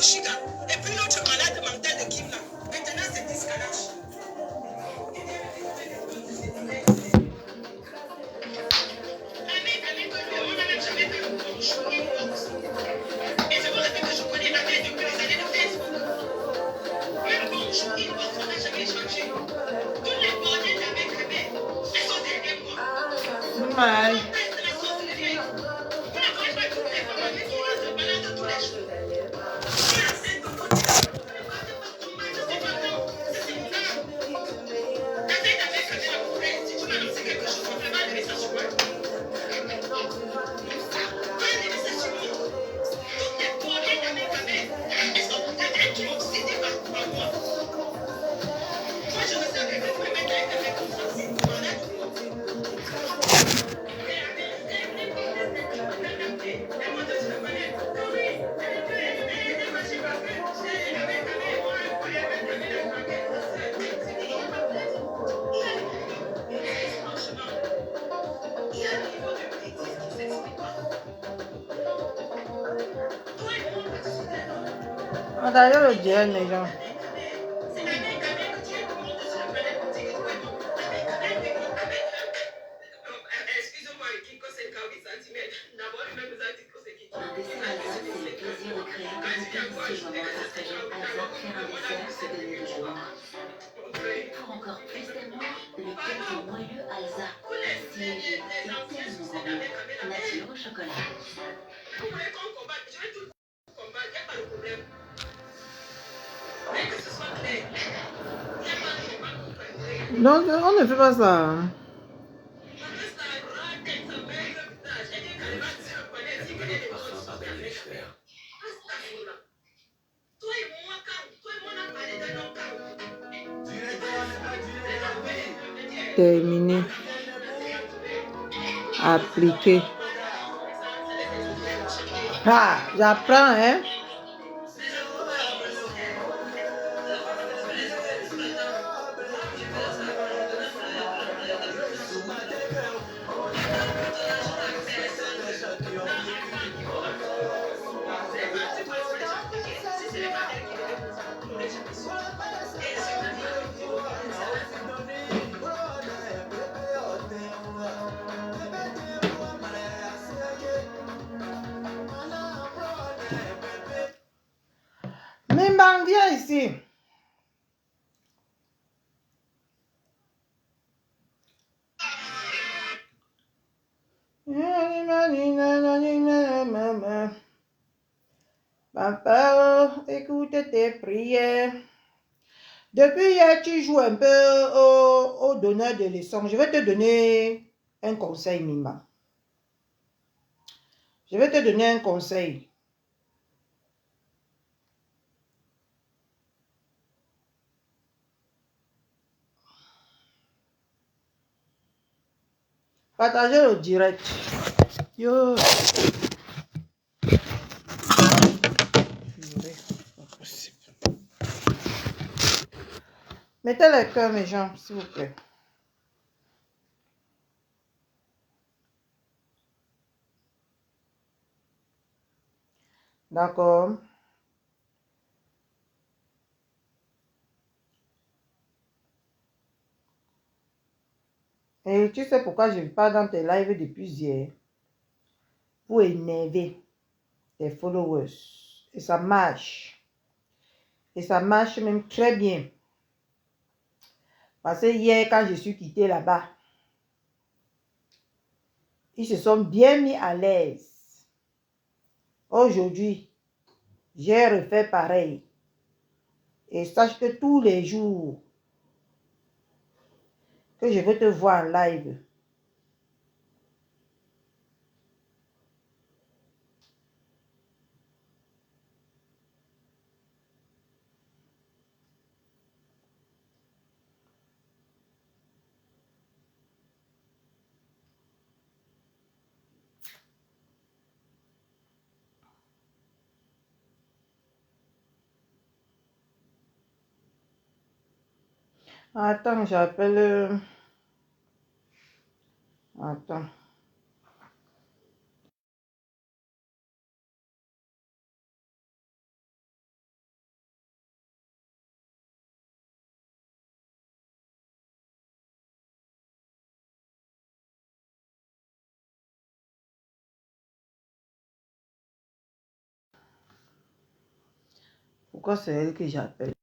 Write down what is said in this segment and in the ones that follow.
Chiga. Et puis l'autre malade mental de Kim là. Maintenant, c'est Discalache. Mal. D'ailleurs, le direct, les gens. Excusez-moi, Kiko, c'est 40 centimètres. D'abord, lui-même nous a dit que c'est Kiko. Un dessert Alsace, c'est le plaisir de créer un délicieux moment partagé. Alsace, faire un dessert, se donner de l'amour. Pour encore plus d'amour, le gâteau moelleux Alsace. Si léger et tellement gourmand. Nature au chocolat. Vous voulez qu'on combatte? Je vais tout combattre, il n'y a pas de problème. Mais que ce soit clair. Il n'y a pas de combat contre. Donc, on ne fait pas ça. Terminé. Appliqué. Ah, j'apprends, hein. Mimban, viens ici. Papa, écoute tes prières. Depuis hier, tu joues un peu au donneur de leçons. Je vais te donner un conseil, Mimba. Je vais te donner un conseil. Partagez le direct. Yo. Mettez les cœurs, mes gens, s'il vous plaît. D'accord. Et tu sais pourquoi je ne parle dans tes lives depuis hier? Pour énerver tes followers. Et ça marche. Et ça marche même très bien. Parce que hier, quand je suis quittée là-bas, ils se sont bien mis à l'aise. Aujourd'hui, j'ai refait pareil. Et sache que tous les jours que je veux te voir en live, attends, j'appelle... Attends. Pourquoi c'est elle que j'appelle?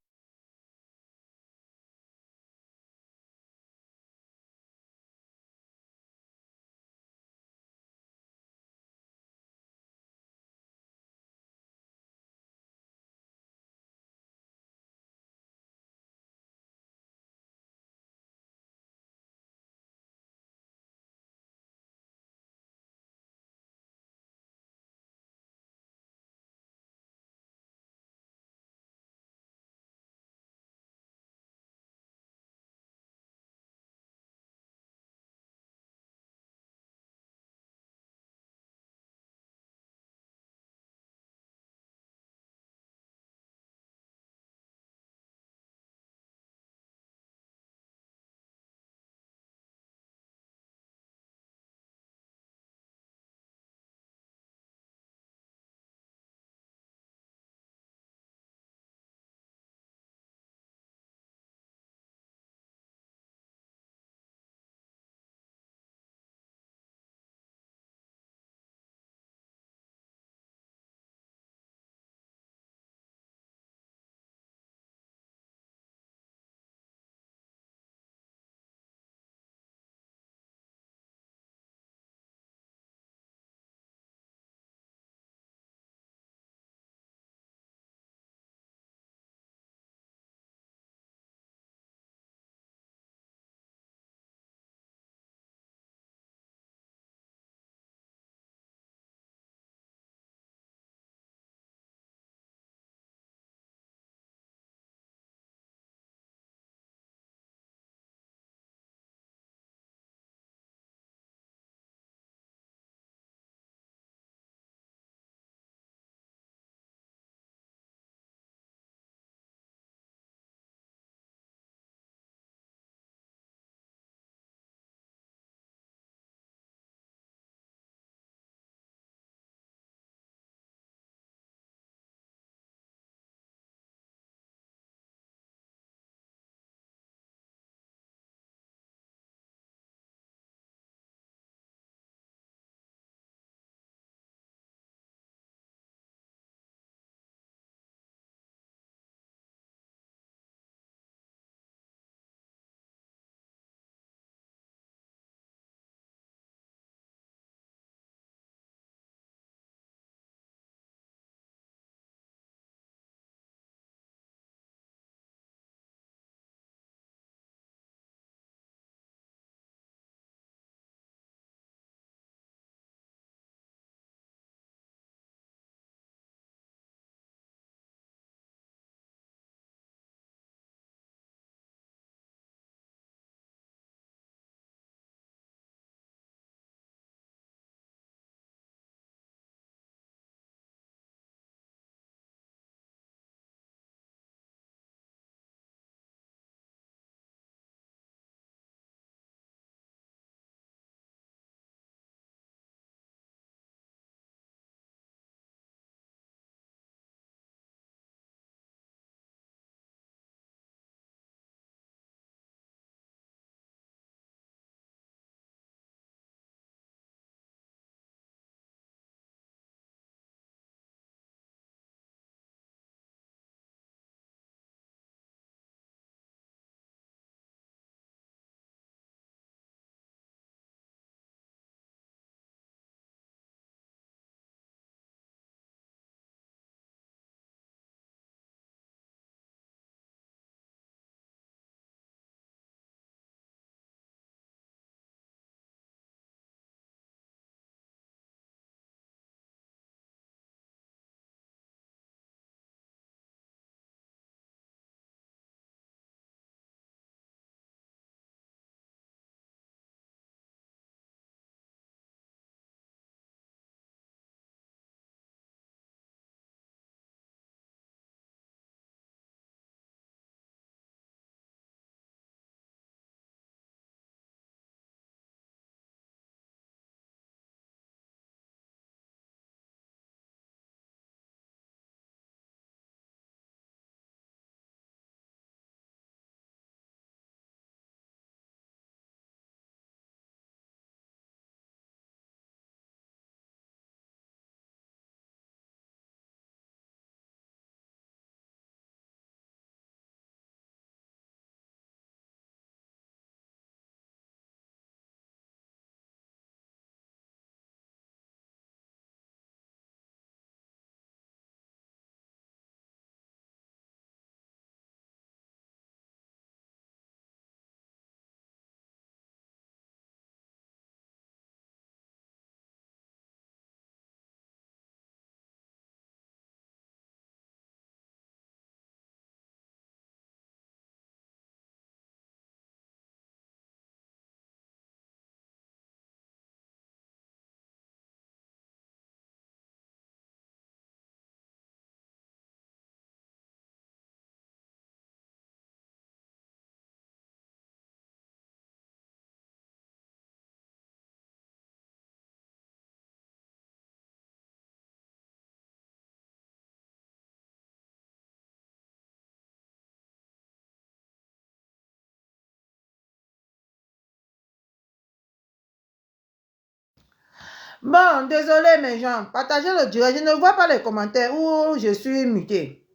Bon, désolé mes gens. Partagez le direct. Je ne vois pas les commentaires où je suis muté.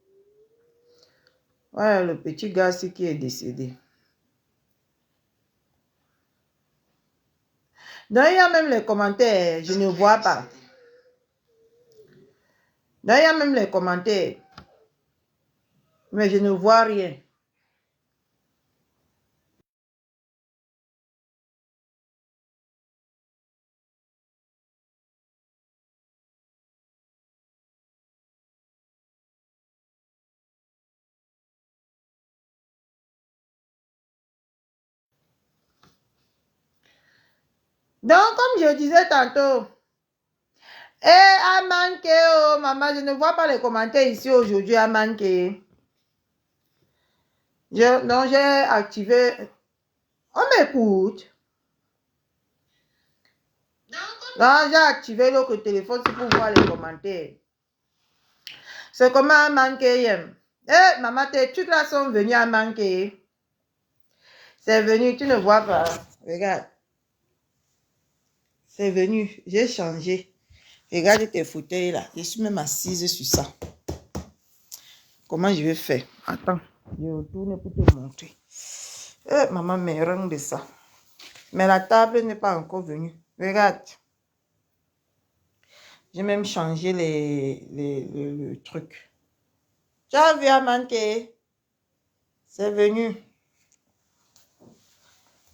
Voilà le petit gars ici qui est décédé. Donc, il y a même les commentaires. Je ne vois pas. Donc, il y a même les commentaires. Mais je ne vois rien. Donc, comme je disais tantôt, a manqué, oh maman, je ne vois pas les commentaires ici aujourd'hui, a manqué. Donc, j'ai activé. On m'écoute. Donc, j'ai activé l'autre téléphone pour voir les commentaires. C'est comment a manqué. Maman, tes trucs là sont venus à manquer. C'est venu, tu ne vois pas. Regarde. C'est venu, j'ai changé. Regarde tes fauteuils là. Je suis même assise sur ça. Comment je vais faire? Attends, je retourne pour te montrer. Maman me rend de ça. Mais la table n'est pas encore venue. Regarde. J'ai même changé le truc. Tu as vu à manquer? C'est venu.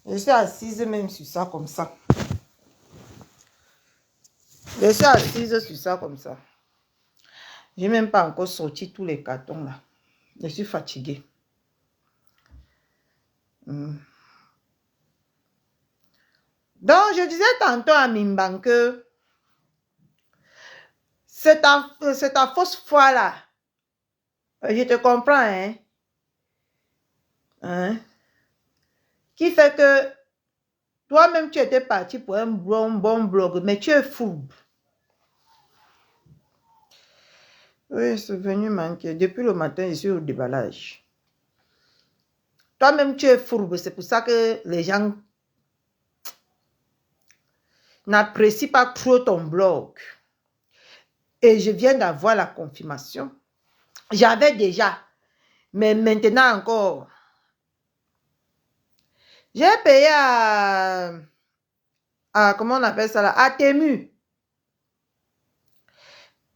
Je suis assise même sur ça comme ça. Je suis assise sur ça comme ça. J'ai même pas encore sorti tous les cartons là. Je suis fatiguée. Donc, je disais tantôt à Mimban que c'est ta fausse foi là. Je te comprends, hein? Qui fait que toi-même tu étais parti pour un bon blog, mais tu es fourbe. Oui, c'est venu manquer. Depuis le matin, je suis au déballage. Toi-même tu es fourbe, c'est pour ça que les gens n'apprécient pas trop ton blog. Et je viens d'avoir la confirmation. J'avais déjà, mais maintenant encore. J'ai payé comment on appelle ça là, à Temu.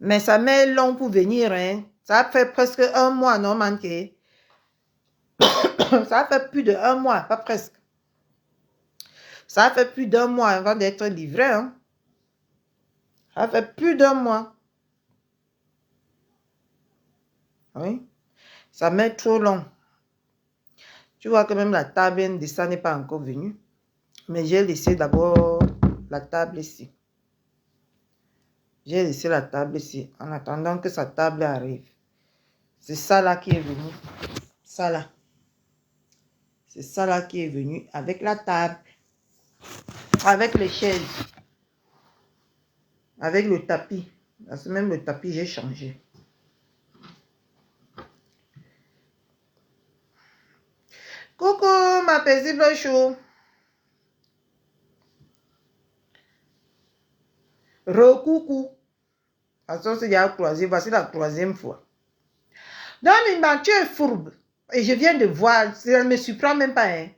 Mais ça met long pour venir, hein. Ça fait presque un mois, non, manqué. Ça fait plus de 1 mois, pas presque. Ça fait plus d'1 mois avant d'être livré, hein. Ça fait plus d'1 mois. Oui. Ça met trop long. Tu vois que même la table de ça n'est pas encore venue. Mais j'ai laissé d'abord la table ici. J'ai laissé la table ici en attendant que sa table arrive. C'est ça là qui est venu. Ça là. C'est ça là qui est venu avec la table. Avec les chaises. Avec le tapis. Parce que même le tapis, j'ai changé. Coucou, ma paisible chou. Recoucou. Parce que c'est déjà croisé. Voici la 3e fois. Donc, tu es fourbe. Et je viens de voir. Ça ne me surprend même pas. Hein.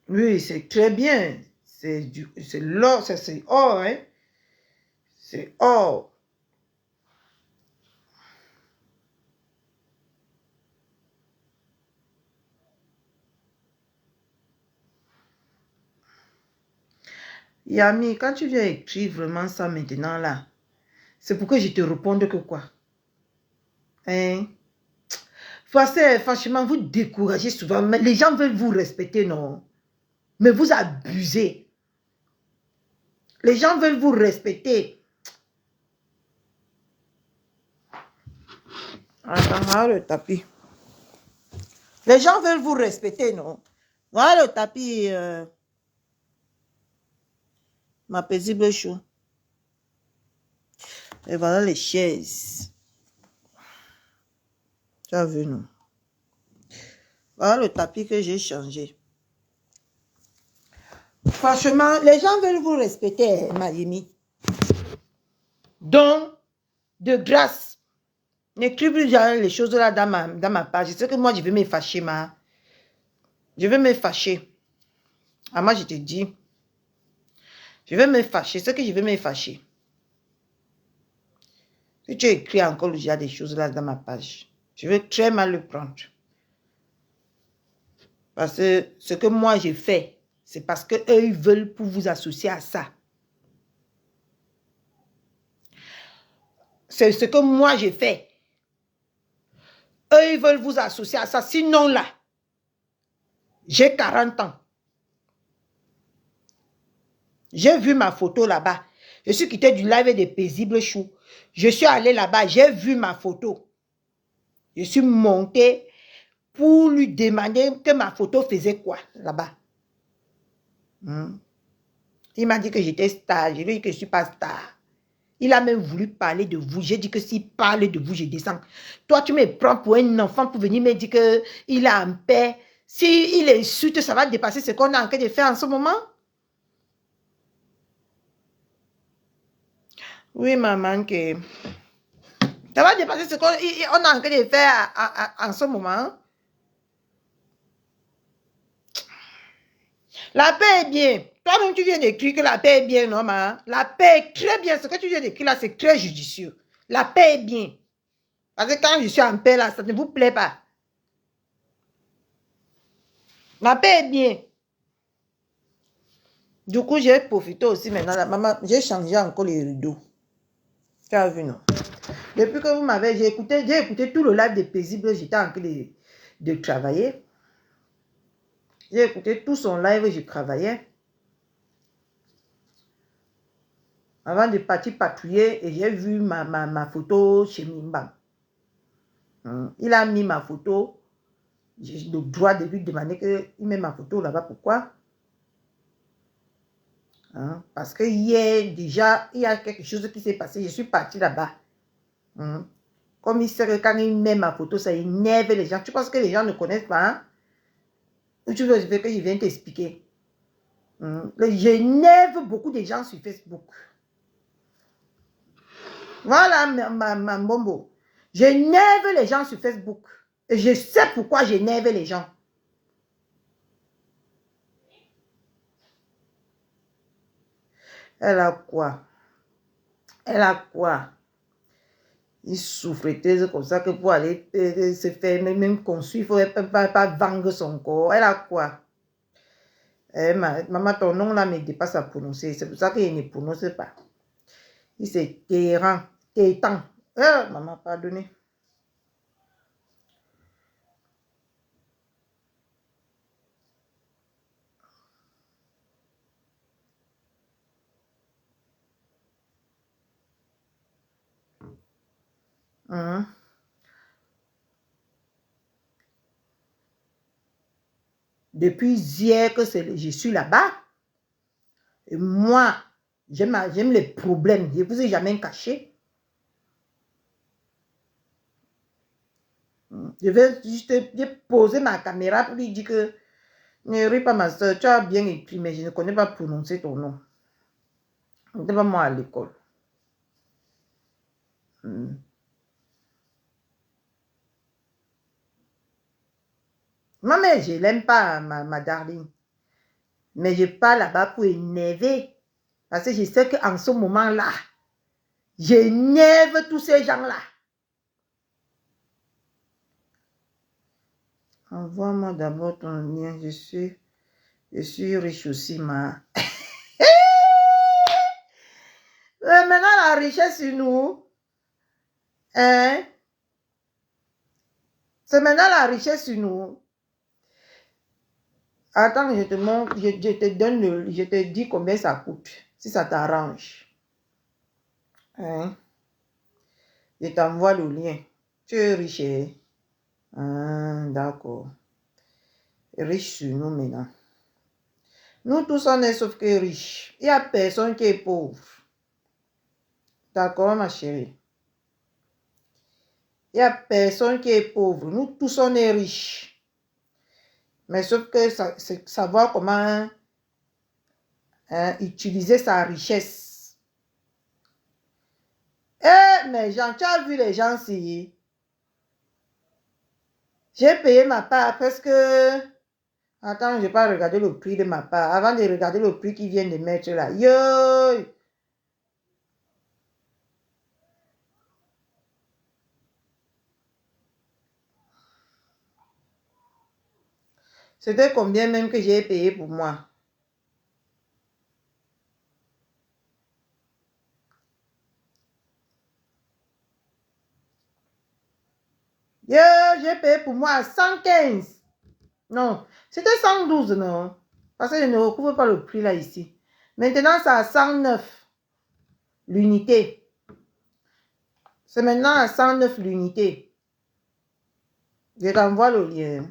Oui, c'est très bien. C'est l'or. C'est or. Hein. C'est or. Yami, quand tu viens écrire vraiment ça maintenant là, c'est pour que je te réponde que quoi? Hein? Franchement, vous découragez souvent. Mais les gens veulent vous respecter, non? Mais vous abusez. Les gens veulent vous respecter. Attends, voilà le tapis. Les gens veulent vous respecter, non? Voilà le tapis, ma paisible chou. Et voilà les chaises. Tu as vu, non? Voilà le tapis que j'ai changé. Franchement, les gens veulent vous respecter, Mayemi. Donc, de grâce, n'écris plus les choses là dans ma page. Je sais que moi, je vais me fâcher, Je vais me fâcher. Ah, moi, je te dis. Je vais me fâcher. C'est que je vais me fâcher. Si tu écris encore déjà des choses là dans ma page, je vais très mal le prendre. Parce que ce que moi j'ai fait, c'est parce qu'eux, ils veulent pour vous associer à ça. C'est ce que moi j'ai fait. Eux, ils veulent vous associer à ça. Sinon là, j'ai 40 ans. J'ai vu ma photo là-bas. Je suis quitté du live des paisibles choux. Je suis allé là-bas, j'ai vu ma photo. Je suis monté pour lui demander que ma photo faisait quoi là-bas. Il m'a dit que j'étais star. Je lui ai dit que je ne suis pas star. Il a même voulu parler de vous. J'ai dit que s'il parle de vous, je descends. Toi, tu me prends pour un enfant pour venir me dire qu'il est en paix. S'il insulte, ça va dépasser ce qu'on est en train de faire en ce moment. Oui, maman, que ça va dépasser ce qu'on est en train de faire en ce moment. La paix est bien. Toi-même, tu viens d'écrire que la paix est bien, non, ma? La paix est très bien. Ce que tu viens d'écrire là, c'est très judicieux. La paix est bien. Parce que quand je suis en paix là, ça ne vous plaît pas. La paix est bien. Du coup, j'ai profité aussi maintenant. Maman, j'ai changé encore les rideaux. Tu as vu, non? Depuis que vous m'avez... J'ai écouté tout le live des paisibles. J'étais en train de travailler. J'ai écouté tout son live, je travaillais. Avant de partir patrouiller, et j'ai vu ma photo chez Mimba. Il a mis ma photo. J'ai le droit de lui demander qu'il met ma photo là-bas. Pourquoi? Parce que hier, déjà, il y a quelque chose qui s'est passé. Je suis partie là-bas. Comme il sait que quand il met ma photo, ça énerve les gens. Tu penses que les gens ne connaissent pas? Hein? Ou tu veux que je vienne t'expliquer? J'énerve beaucoup de gens sur Facebook. Voilà, ma bombo. J'énerve les gens sur Facebook. Et je sais pourquoi j'énerve les gens. Elle a quoi? Elle a quoi? Il souffre comme ça que pour aller se faire même construire, il ne faut pas vendre son corps. Elle a quoi? Maman, ton nom là me dépasse à prononcer. C'est pour ça qu'il ne prononce pas. Il s'est Tétan. Maman, pardonnez. Depuis hier que je suis là-bas, et moi, j'aime les problèmes. Je ne vous ai jamais caché. Je vais juste poser ma caméra pour lui dire que ne ris pas ma soeur, tu as bien écrit, mais je ne connais pas prononcer ton nom. Ce n'était pas moi à l'école. Ma mère, je ne l'aime pas, ma darling. Mais je pars là-bas pour énerver. Parce que je sais qu'en ce moment-là, j'énerve tous ces gens-là. Envoie-moi d'abord ton lien. Je suis riche aussi, ma. Maintenant, la richesse sur nous. Hein? C'est maintenant la richesse sur nous. Attends, je te montre, je te dis combien ça coûte. Si ça t'arrange. Hein? Je t'envoie le lien. Tu es riche. D'accord. Riche sur nous maintenant. Nous tous on est sauf que riches. Il n'y a personne qui est pauvre. D'accord, ma chérie? Il n'y a personne qui est pauvre. Nous tous on est riches. Mais sauf que savoir comment hein, utiliser sa richesse. Eh, mais Jean, tu as vu les gens ici? J'ai payé ma part presque... Attends, je vais pas regarder le prix de ma part. Avant de regarder le prix qu'ils viennent de mettre là. Yo! C'était combien même que j'ai payé pour moi? Yo, j'ai payé pour moi 115. Non, c'était 112, non? Parce que je ne recouvre pas le prix là ici. Maintenant, c'est à 109 l'unité. C'est maintenant à 109 l'unité. Je t'envoie le lien.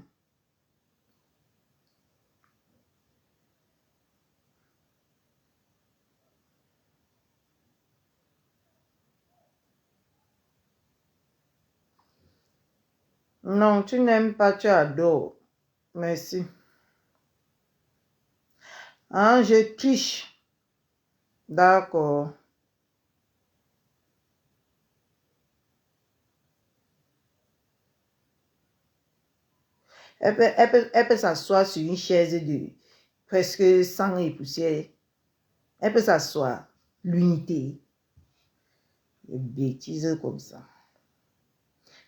Non, tu n'aimes pas, tu adores. Merci. Hein, je triche. D'accord. Elle peut s'asseoir sur une chaise de presque 100 et poussière. Elle peut s'asseoir. L'unité. Des bêtises comme ça.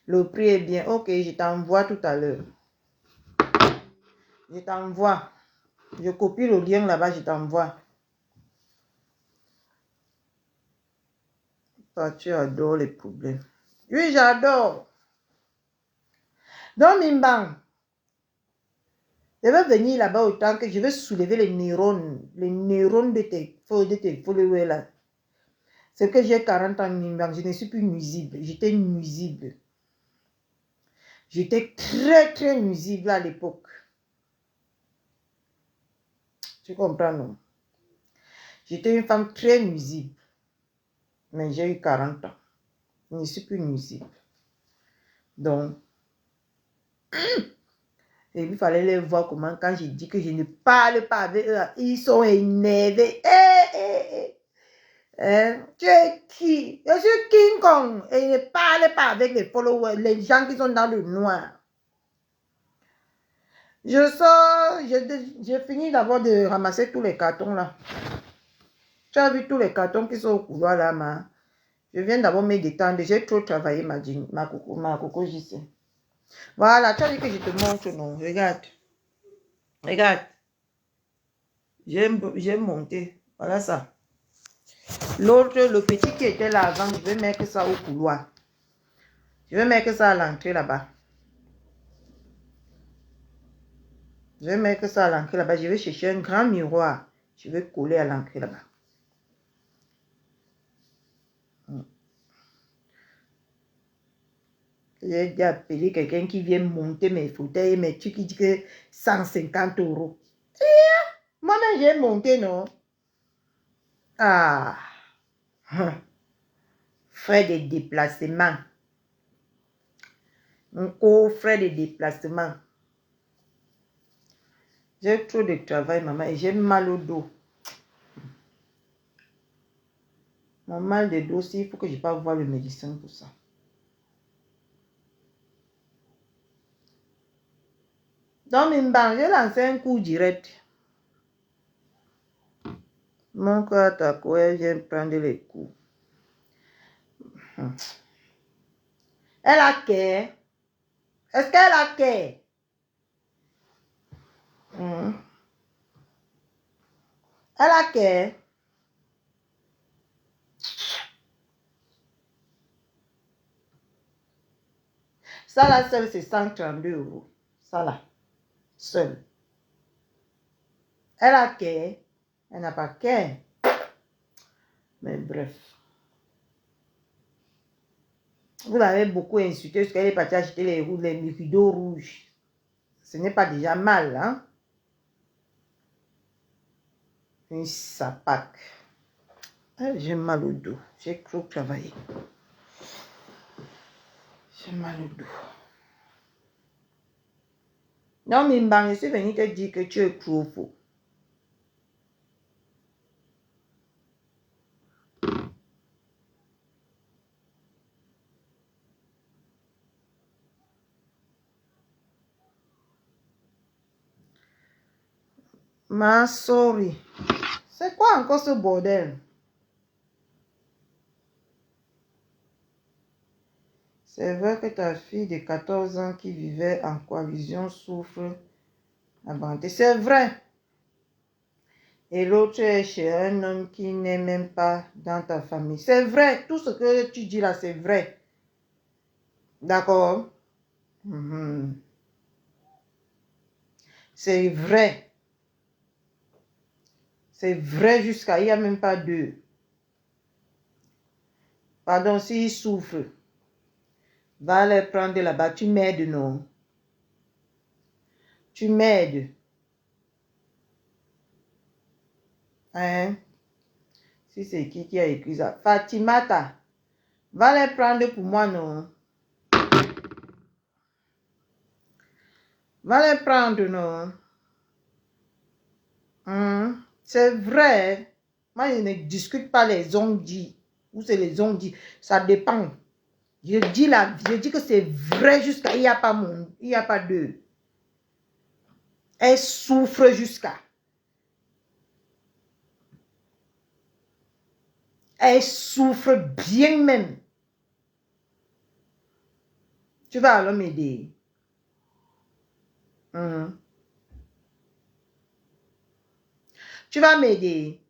Le prix est bien. Ok, je t'envoie tout à l'heure. Je t'envoie. Je copie le lien là-bas, je t'envoie. Toi, tu adores les problèmes. Oui, j'adore. Donc, Mimbang, je vais venir là-bas autant que je vais soulever les neurones de tes followers là. C'est que j'ai 40 ans, Mimbang, je ne suis plus nuisible. J'étais nuisible. J'étais très, très nuisible à l'époque. Tu comprends, non? J'étais une femme très nuisible. Mais j'ai eu 40 ans. Je ne suis plus nuisible. Donc, et il fallait les voir comment, quand j'ai dit que je ne parle pas avec eux, ils sont énervés. Hein? Tu es qui? Je suis King Kong et je ne parle pas avec les followers, les gens qui sont dans le noir. Je sors, j'ai fini d'abord de ramasser tous les cartons là. Tu as vu tous les cartons qui sont au couloir là, ma. Je viens d'abord me détendre. J'ai trop travaillé ma coco JC. Voilà, tu as dit que je te montre, non? Regarde. Regarde. J'ai monté. Voilà ça. L'autre, le petit qui était là avant, je vais mettre ça au couloir. Je vais mettre ça à l'entrée là-bas. Je vais mettre ça à l'entrée là-bas. Je vais chercher un grand miroir. Je vais coller à l'entrée là-bas. J'ai déjà appelé quelqu'un qui vient monter mes fauteuils et mes trucs qui dit que 150 €. Moi-même, j'ai monté, non? Ah. Frais de déplacement. Encore frais de déplacement. J'ai trop de travail, maman, et j'ai mal au dos. Mon mal de dos, il faut que je parte voir le médecin pour ça. Donc, Mimbang, j'ai lancé un coup direct. Mon corps t'accourt, vient prendre les coups. Elle a qu'elle. Est-ce qu'elle a qu'elle? Elle a qu'elle. Ça là, seul, c'est 132 €. Ça là, seul. Elle a qu'elle. Elle n'a pas qu'elle. Mais bref. Vous l'avez beaucoup insulté parce qu'elle est partie acheter les rideaux rouges. Ce n'est pas déjà mal, hein? Une sapac. J'ai mal au dos. J'ai trop travaillé. J'ai mal au dos. Non, Mimbang, je suis venue te dire que tu es trop faux. Ma sorry. C'est quoi encore ce bordel? C'est vrai que ta fille de 14 ans qui vivait en coalition souffre abandonnée. C'est vrai. Et l'autre est chez un homme qui n'est même pas dans ta famille. C'est vrai. Tout ce que tu dis là, c'est vrai. D'accord? C'est vrai. C'est vrai jusqu'à... Il n'y a même pas deux. Pardon, s'il souffre, va les prendre là-bas. Tu m'aides, non? Tu m'aides. Hein? Si c'est qui a écrit ça? Fatimata. Va les prendre pour moi, non? Va les prendre, non? C'est vrai. Moi, je ne discute pas les on-dit. Ou c'est les on-dit. Ça dépend. Je dis que c'est vrai jusqu'à il n'y a pas mon, il n'y a pas deux. Elle souffre jusqu'à. Elle souffre bien même. Tu vas alors m'aider. Tu vas m'aider.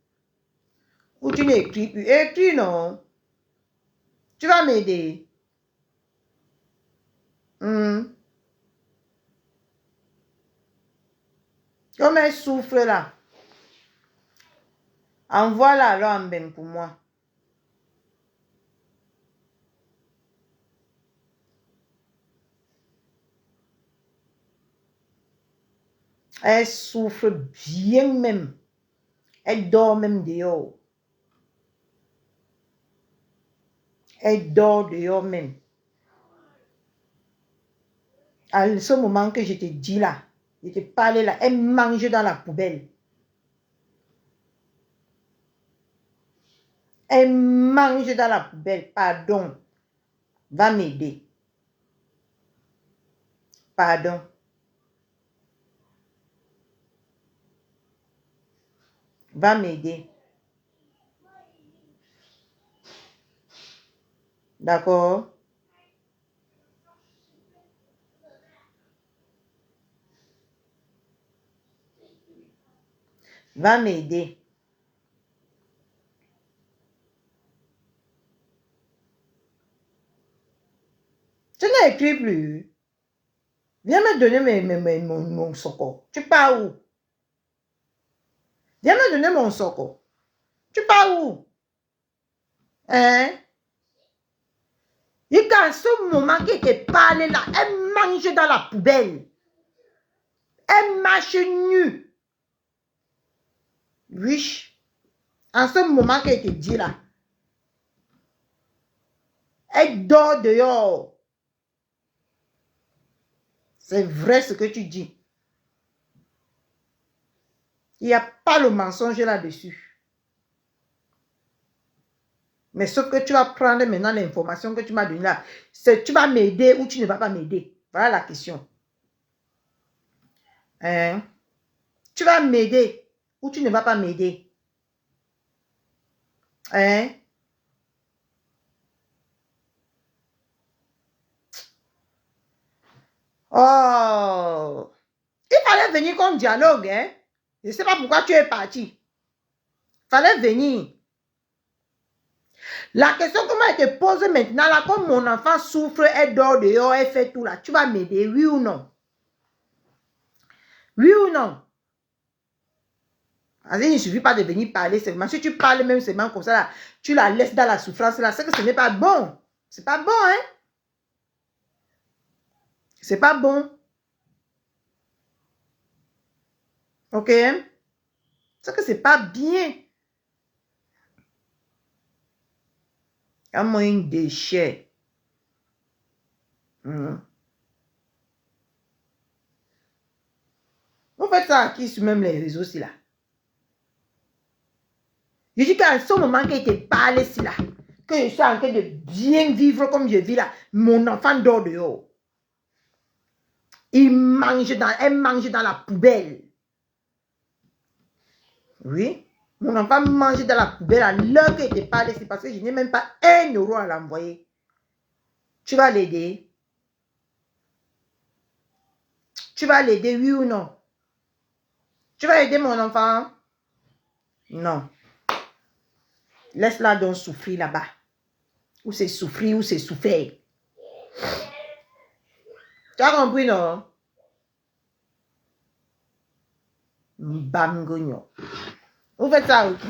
Ou tu n'écris plus. Écris non. Tu vas m'aider. Comme elle souffre là. Envoie-la alors en bain pour moi. Elle souffre bien même. Elle dort même dehors. Elle dort dehors même. À ce moment que je te dis là, je te parlais là, elle mange dans la poubelle. Elle mange dans la poubelle. Pardon. Va m'aider. Pardon. Va m'aider. D'accord? Va m'aider. Tu n'écris plus. Viens me donner mon soko. Tu pars où? Viens me donner mon soko. Tu pars où? Hein? Et qu'à ce moment qu'elle te parle là, elle mange dans la poubelle. Elle marche nue. Oui. En ce moment qu'elle te dit là, elle dort dehors. C'est vrai ce que tu dis. Il n'y a pas le mensonge là-dessus. Mais ce que tu vas prendre maintenant, l'information que tu m'as donnée là, c'est tu vas m'aider ou tu ne vas pas m'aider. Voilà la question. Hein? Tu vas m'aider ou tu ne vas pas m'aider. Hein? Oh! Il fallait venir comme dialogue, hein? Je ne sais pas pourquoi tu es parti. Il fallait venir. La question que moi je te pose maintenant, là, comme mon enfant souffre, elle dort dehors, elle fait tout là, tu vas m'aider, oui ou non? Oui ou non? Il ne suffit pas de venir parler seulement. Si tu parles même seulement comme ça, là, tu la laisses dans la souffrance, là, c'est que ce n'est pas bon. C'est pas bon, hein? C'est pas bon. Ok? C'est que c'est pas bien. À moins un déchet. Vous faites ça à qui sur même les réseaux, si là? Je dis qu'à ce moment qu'il te parle, si là, que je suis en train de bien vivre comme je vis là, mon enfant dort dehors. Elle mange dans la poubelle. Oui. Mon enfant mange dans la poubelle à l'heure qu'il n'était pas allé. C'est parce que je n'ai même pas 1 euro à l'envoyer. Tu vas l'aider? Tu vas l'aider, oui ou non? Tu vas aider mon enfant? Non. Laisse-la donc souffrir là-bas. Ou c'est souffrir ou c'est souffrir. Tu as compris, non? Bamgogno. Vous faites ça aussi.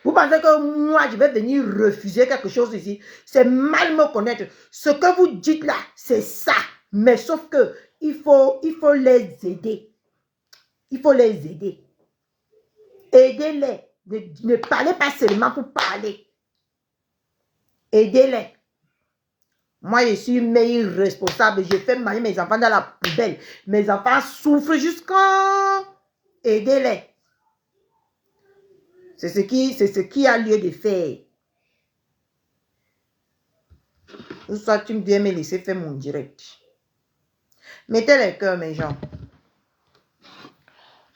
Vous pensez que moi, je vais venir refuser quelque chose ici? C'est mal me connaître. Ce que vous dites là, c'est ça. Mais sauf que il faut les aider. Il faut les aider. Aidez-les. Ne parlez pas seulement pour parler. Aidez-les. Moi, je suis meilleur responsable. Je fais manger mes enfants dans la poubelle. Mes enfants souffrent jusqu'à... Aidez-les. C'est ce qui a lieu de faire. Ou soit tu me viens me laisser faire mon direct. Mettez les cœurs, mes gens.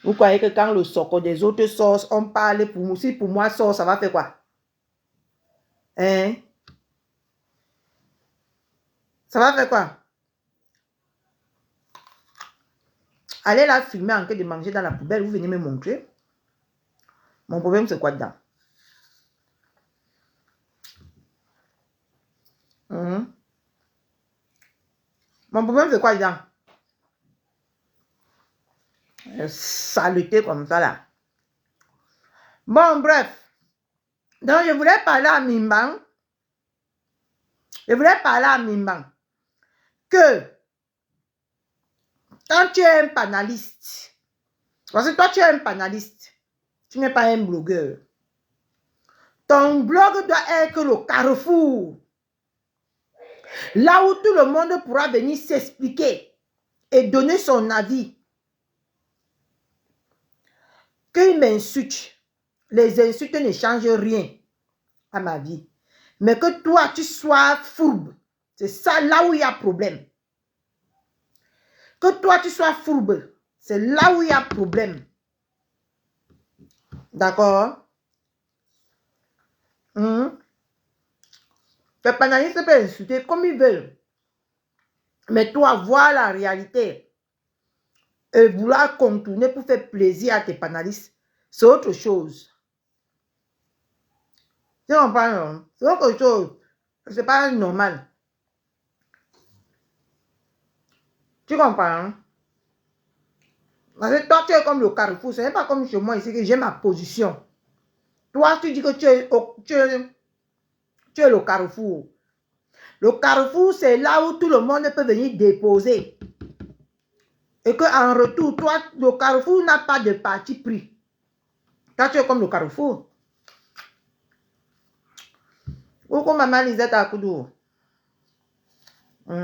Vous croyez que quand le socle des autres sort, on parle pour moi. Si pour moi sort, ça va faire quoi? Hein? Ça va faire quoi? Allez la filmer en train de manger dans la poubelle. Vous venez me montrer. Mon problème, c'est quoi dedans? Mon problème, c'est quoi dedans? Saleté comme ça, là. Bon, bref. Donc, je voulais parler à Mimbang. Je voulais parler à Mimbang. Que, quand tu es un panaliste, parce que toi, tu es un panaliste, tu n'es pas un blogueur. Ton blog doit être le carrefour. Là où tout le monde pourra venir s'expliquer et donner son avis. Qu'il m'insulte. Les insultes ne changent rien à ma vie. Mais que toi, tu sois fourbe. C'est ça là où il y a problème. Que toi, tu sois fourbe. C'est là où il y a problème. D'accord? Les panélistes peuvent insulter comme ils veulent. Mais toi, voir la réalité et vouloir contourner pour faire plaisir à tes panélistes, c'est autre chose. Tu comprends? C'est autre chose. C'est pas normal. Tu comprends? Parce que toi, tu es comme le carrefour. Ce n'est pas comme chez moi ici que j'ai ma position. Toi, tu dis que tu es le carrefour. Le carrefour, c'est là où tout le monde peut venir déposer. Et qu'en retour, toi, le carrefour n'a pas de parti pris. Toi, tu es comme le carrefour. Ou comme maman Lisette à Koudou. Tu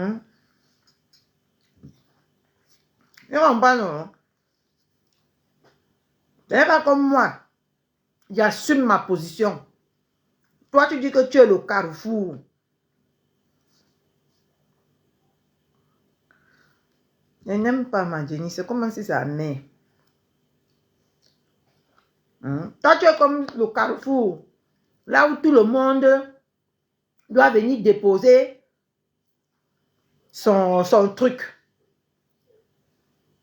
comprends, non? C'est pas comme moi. J'assume ma position. Toi, tu dis que tu es le carrefour. Je n'aime pas ma Jenny. C'est comme si ça mère. Toi, tu es comme le carrefour. Là où tout le monde doit venir déposer son truc.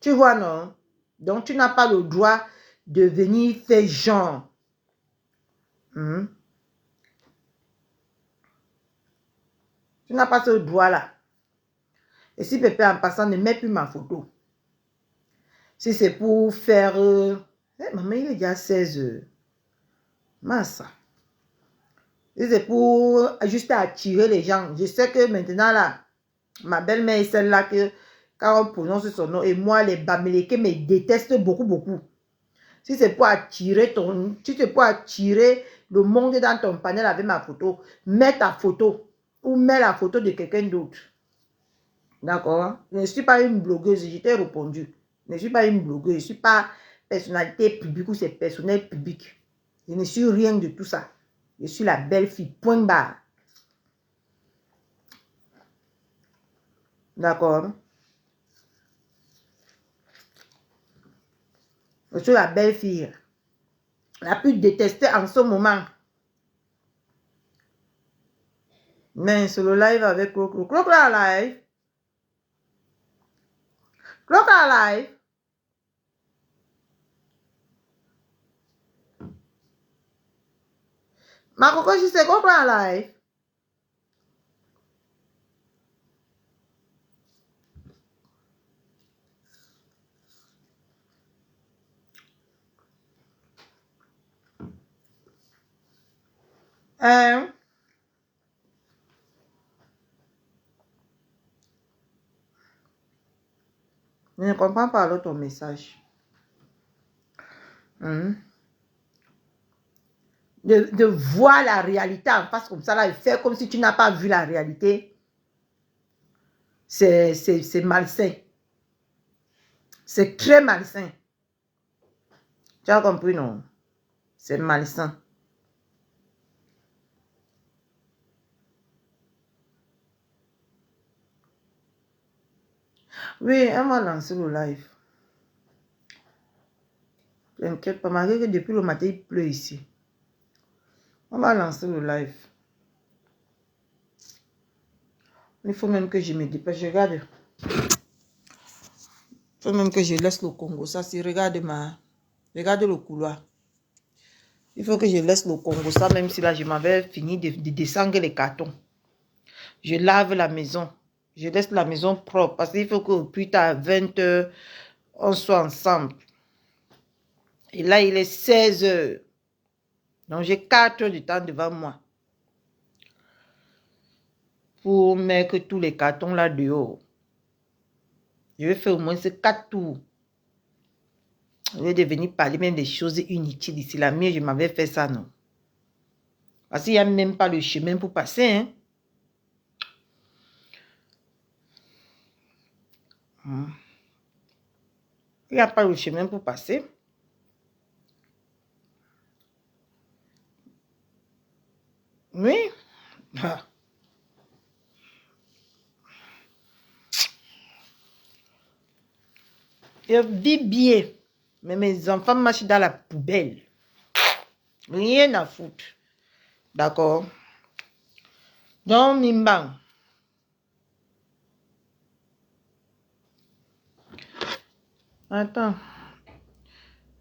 Tu vois, non? Donc, tu n'as pas le droit de venir faire genre. Tu n'as pas ce droit-là. Et si Pépé en passant ne met plus ma photo. Si c'est pour faire... maman, il est déjà 16 heures. Massa. Si c'est pour juste attirer les gens. Je sais que maintenant, là, ma belle-mère est celle-là que, quand on prononce son nom, et moi, les Bamileke me détestent beaucoup, beaucoup. Si c'est pour attirer le monde dans ton panel avec ma photo, mets ta photo. Ou mets la photo de quelqu'un d'autre. D'accord? Je ne suis pas une blogueuse, je t'ai répondu. Je ne suis pas une blogueuse, je ne suis pas personnalité publique ou c'est personnel public. Je ne suis rien de tout ça. Je suis la belle fille, point barre. D'accord? Je suis la belle fille. la plus détestée en ce moment. Mais sur le live avec Crocro. Crocro à live. Crocro à live. Ma coco, je sais Crocro à live. Hein? Je ne comprends pas alors ton message. De voir la réalité en face comme ça, là, et faire comme si tu n'as pas vu la réalité, c'est malsain. C'est très malsain. Tu as compris, non? C'est malsain. Oui, elle m'a lancé le live. T'inquiète pas, malgré que depuis le matin, il pleut ici. On va lancer le live. Il faut même que je me dépêche. Regarde. Il faut même que je laisse le Congo. Ça, c'est regarde le couloir. Il faut que je laisse le Congo. Ça, même si là, je m'avais fini de descendre les cartons. Je lave la maison. Je laisse la maison propre. Parce qu'il faut que plus tard, à 20 h, on soit ensemble. Et là, il est 16 h. Donc, j'ai 4 heures de temps devant moi. Pour mettre tous les cartons là dehors. Je vais faire au moins ces 4 tours. Je vais devenir parler même des choses inutiles ici. La mienne, je m'avais fait ça, non? Parce qu'il n'y a même pas le chemin pour passer, hein. Il n'y a pas le chemin pour passer. Oui. Je vis bien. Mais mes enfants marchent dans la poubelle. Rien à foutre. D'accord? Donc, Mimbang. Attends.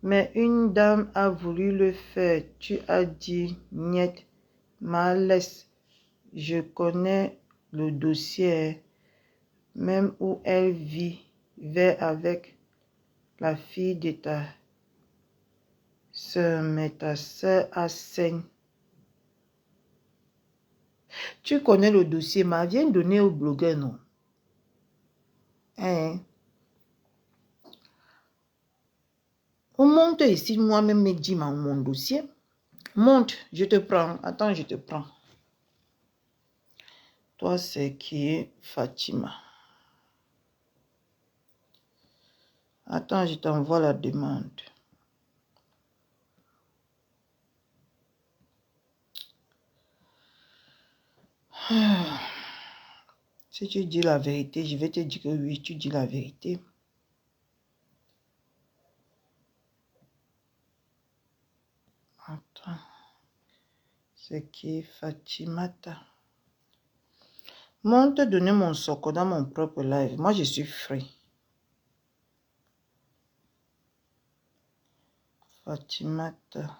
Mais une dame a voulu le faire. Tu as dit, niet, laisse. Je connais le dossier. Même où elle vivait avec la fille de ta soeur. Mais ta soeur a saigne. Tu connais le dossier, mais viens donner au blogueur, non? Hein? On monte ici, moi-même, me dis mon dossier. Monte, je te prends. Attends, je te prends. Toi, c'est qui est Fatima? Attends, je t'envoie la demande. Si tu dis la vérité, je vais te dire que oui, tu dis la vérité. Attends. C'est qui Fatimata? Monte donner mon soco dans mon propre live. Moi, je suis free. Fatimata.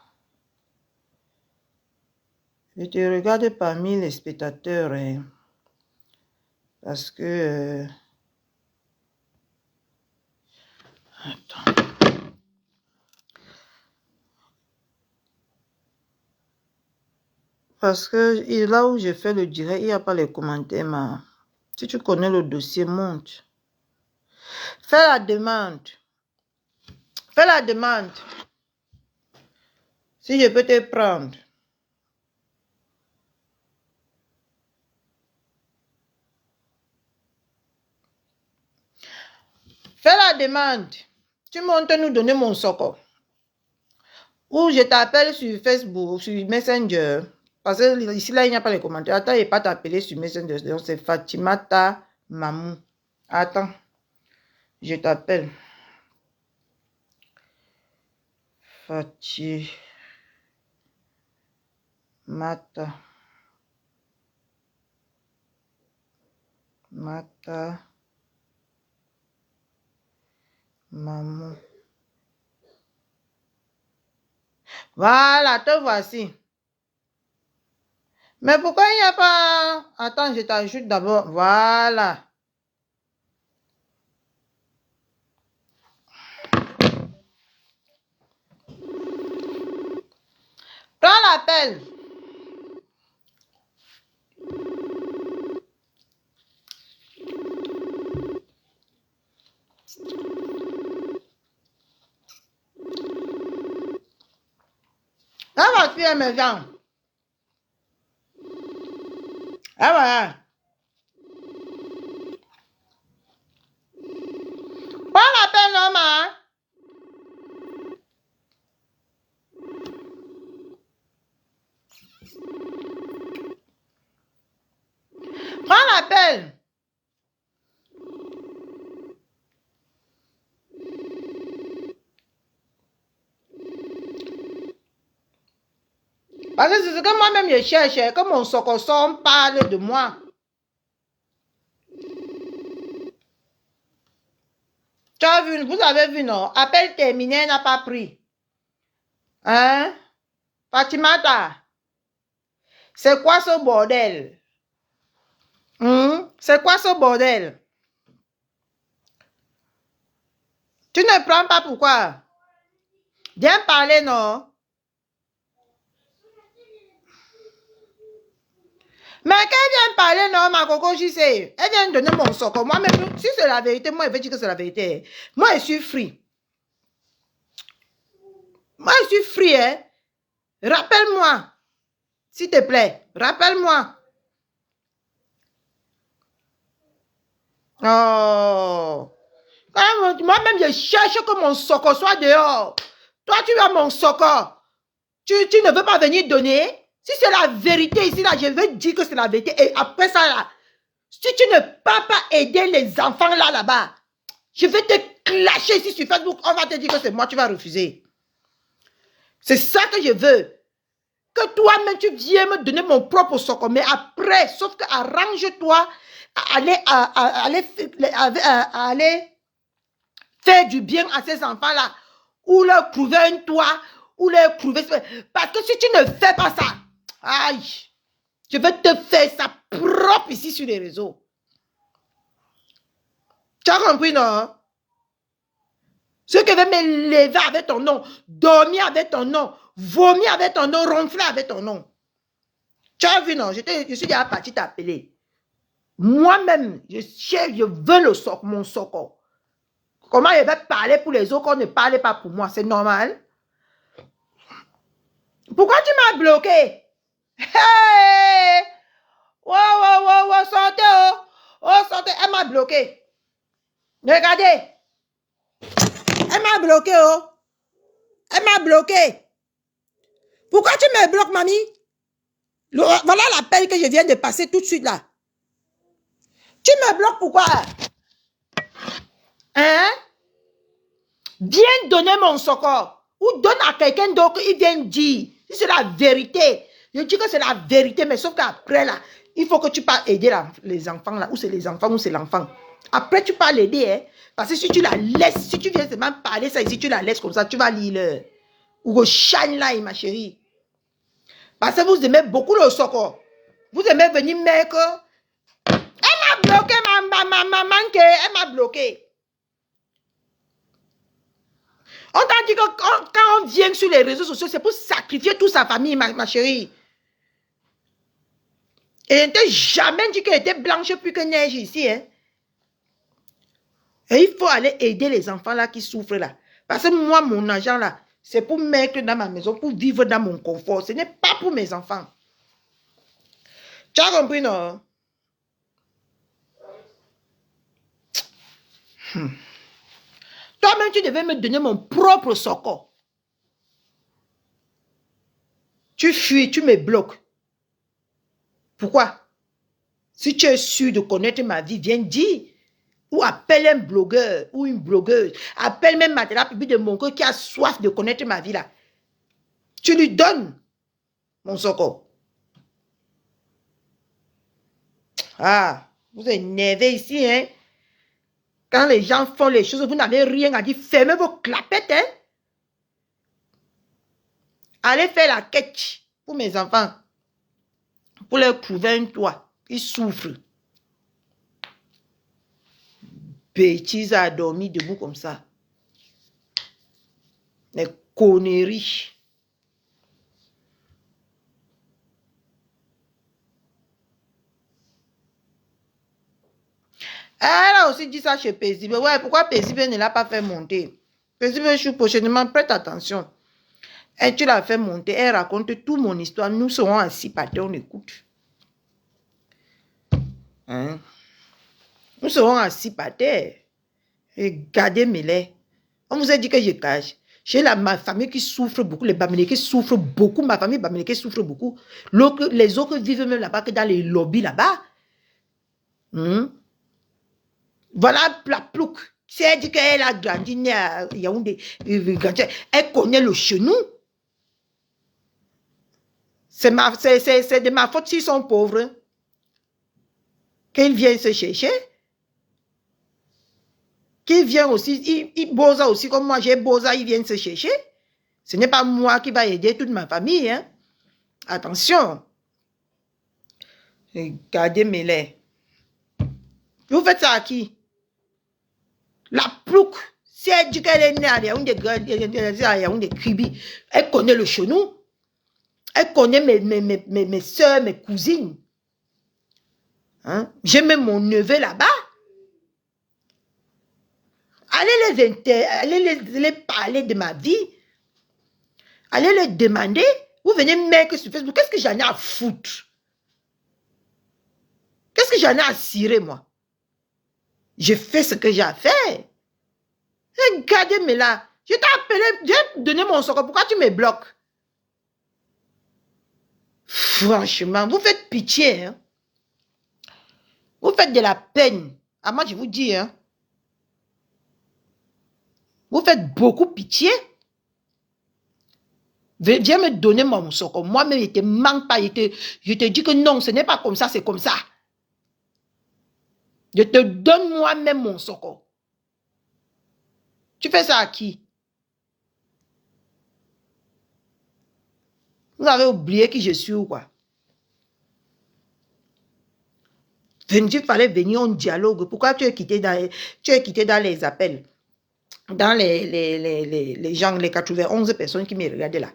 Je te regarde parmi les spectateurs. Hein, parce que... Attends. Parce que là où je fais le direct, il n'y a pas les commentaires. Mais si tu connais le dossier, monte. Fais la demande. Fais la demande. Si je peux te prendre. Fais la demande. Tu montes nous donner mon soco. Ou je t'appelle sur Facebook, sur Messenger. Parce que ici, là, il n'y a pas les commentaires. Attends, il n'y a pas t'appeler sur Messenger. Donc, c'est Fatimata Mamou. Attends. Je t'appelle. Fatimata. Mata. Maman. Voilà, te voici. Mais pourquoi il n'y a pas... Attends, je t'ajoute d'abord. Voilà. Prends l'appel. La voiture me vient. Ah voilà. Prends l'appel, maman. Prends l'appel. Parce que c'est ce que moi-même je cherche, que mon socoson parle de moi. Tu as vu, vous avez vu, non? Appel terminé, elle n'a pas pris. Hein? Fatimata, c'est quoi ce bordel? C'est quoi ce bordel? Tu ne prends pas pourquoi? Viens parler, non? Mais qu'elle vient parler, non, ma coco, je sais. Elle vient donner mon socle. Moi-même, si c'est la vérité, moi, je vais dire que c'est la vérité. Moi, je suis free. Moi, je suis free, hein. Rappelle-moi. S'il te plaît, rappelle-moi. Oh. Moi-même, je cherche que mon socle soit dehors. Toi, tu as mon socle. Tu ne veux pas venir donner? Si c'est la vérité ici, là, je vais dire que c'est la vérité. Et après ça, là, si tu ne peux pas aider les enfants là-bas, je vais te clasher ici sur Facebook. On va te dire que c'est moi, tu vas refuser. C'est ça que je veux. Que toi-même, tu viennes me donner mon propre socle. Mais après, sauf que arrange-toi à aller faire du bien à ces enfants-là. Ou leur trouver un toit, ou leur trouver... Parce que si tu ne fais pas ça, aïe, je vais te faire ça propre ici sur les réseaux. Tu as compris, non? Ceux qui veulent me lever avec ton nom, dormir avec ton nom, vomir avec ton nom, ronfler avec ton nom. Tu as vu, non? Je suis déjà parti t'appeler. Moi-même, je veux mon socle. Comment je vais parler pour les autres qu'on ne parle pas pour moi? C'est normal? Pourquoi tu m'as bloqué? Hey! Wow, sortez, oh! Oh, sortez, elle m'a bloqué. Regardez. Elle m'a bloqué, oh! Elle m'a bloqué. Pourquoi tu me bloques, mamie? Voilà l'appel que je viens de passer tout de suite, là. Tu me bloques pourquoi? Hein? Viens donner mon secours. Ou donne à quelqu'un d'autre, il vient dire. Si c'est la vérité. Je dis que c'est la vérité, mais sauf qu'après, là, il faut que tu parles aider les enfants, là. Ou c'est les enfants, ou c'est l'enfant. Après, tu parles aider, hein. Parce que si tu la laisses, si tu viens seulement parler ça, si tu la laisses comme ça, tu vas lire ou au shine là, ma chérie. Parce que vous aimez beaucoup le secours. Vous aimez venir mettre. Elle m'a bloqué, maman, elle m'a bloqué. On t'a dit que quand on vient sur les réseaux sociaux, c'est pour sacrifier toute sa famille, ma chérie. Et elle n'était jamais dit qu'elle était blanche plus que neige ici. Hein. Et il faut aller aider les enfants là qui souffrent là. Parce que moi, mon argent là, c'est pour mettre dans ma maison, pour vivre dans mon confort. Ce n'est pas pour mes enfants. Tu as compris, non? Toi-même, tu devais me donner mon propre socle. Tu fuis, tu me bloques. Pourquoi? Si tu es sûr de connaître ma vie, viens dire. Ou appelle un blogueur ou une blogueuse. Appelle même Matela Public de Monco qui a soif de connaître ma vie là. Tu lui donnes mon socle. Ah, vous énervez ici, hein. Quand les gens font les choses, vous n'avez rien à dire. Fermez vos clapettes, hein. Allez faire la quête pour mes enfants. Pour leur trouver un toit. Ils souffrent. Bêtise à dormir debout comme ça. Les conneries. Elle a aussi dit ça chez Paisible. Ouais, pourquoi Paisible ne l'a pas fait monter? Paisible, je suis prochainement, prête attention. Et tu l'as fait monter, elle raconte toute mon histoire. Nous serons assis par terre, on écoute. Hein? Nous serons assis par terre. Regardez mes laits. On vous a dit que je cache. J'ai ma famille qui souffre beaucoup, les Bamileke souffrent beaucoup, ma famille Bamileke souffre beaucoup. Les autres vivent même là-bas que dans les lobbies là-bas. Voilà la plouc. Si elle dit qu'elle a grandi à Yaoundé, elle connaît le chenou. C'est de ma faute s'ils sont pauvres. Qu'ils viennent se chercher. Qu'ils viennent aussi, ils bosa aussi comme moi, j'ai bosa, ils viennent se chercher. Ce n'est pas moi qui va aider toute ma famille. Hein. Attention. Regardez mes laits. Vous faites ça à qui? La plouc, si elle dit qu'elle est née à Yaoundé Kribi, elle connaît le chenou. Elle connaît mes soeurs, mes cousines. Hein? J'ai même mon neveu là-bas. Allez les parler de ma vie. Allez les demander. Vous venez mettre sur Facebook. Qu'est-ce que j'en ai à foutre? Qu'est-ce que j'en ai à cirer, moi? J'ai fait ce que j'ai à faire. Regardez-moi là. Je t'ai appelé, j'ai donné mon sort. Pourquoi tu me bloques? Franchement, vous faites pitié. Hein? Vous faites de la peine. Ah, moi, je vous dis. Hein? Vous faites beaucoup pitié. Viens me donner mon sort. Moi-même, je ne te manque pas. Je te dis que non, ce n'est pas comme ça, c'est comme ça. Je te donne moi-même mon sort. Tu fais ça à qui? Vous avez oublié qui je suis ou quoi? Il fallait venir en dialogue. Pourquoi tu es quitté dans les appels? Dans les gens, les 91 personnes qui me regardaient là.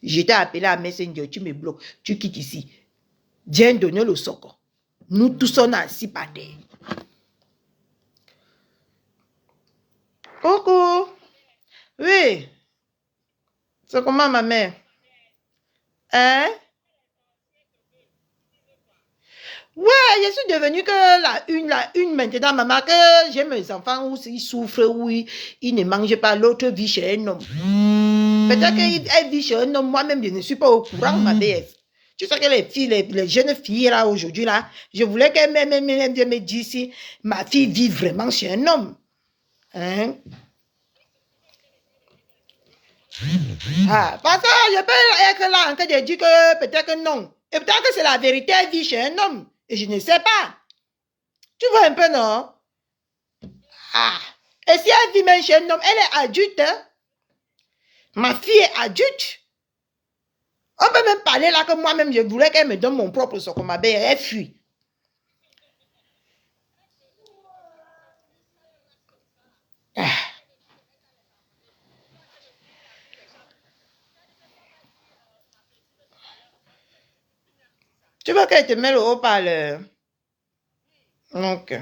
J'étais appelé à Messenger, tu me bloques, tu quittes ici. Viens donner le socle. Nous tous on assis par terre. Coucou. Oui. C'est comment ma mère? Hein? Ouais, je suis devenue que la une maintenant, maman, que j'ai mes enfants où ils souffrent, où ils ne mangent pas, l'autre vit chez un homme. Peut-être qu'elle vit chez un homme, moi-même, je ne suis pas au courant, ma BF. Tu sais que les filles, les jeunes filles là, aujourd'hui, là, je voulais qu'elles me disent si ma fille vit vraiment chez un homme. Hein? Ah, parce que je peux être là en train de dire que peut-être que non. Et peut-être que c'est la vérité, elle vit chez un homme. Et je ne sais pas. Tu vois un peu, non? Ah. Et si elle vit même chez un homme, elle est adulte. Hein? Ma fille est adulte. On peut même parler là que moi-même, je voulais qu'elle me donne mon propre sort comme ma belle. Elle fuit. Ah. Tu veux qu'elle te mette le haut-parleur? Ok.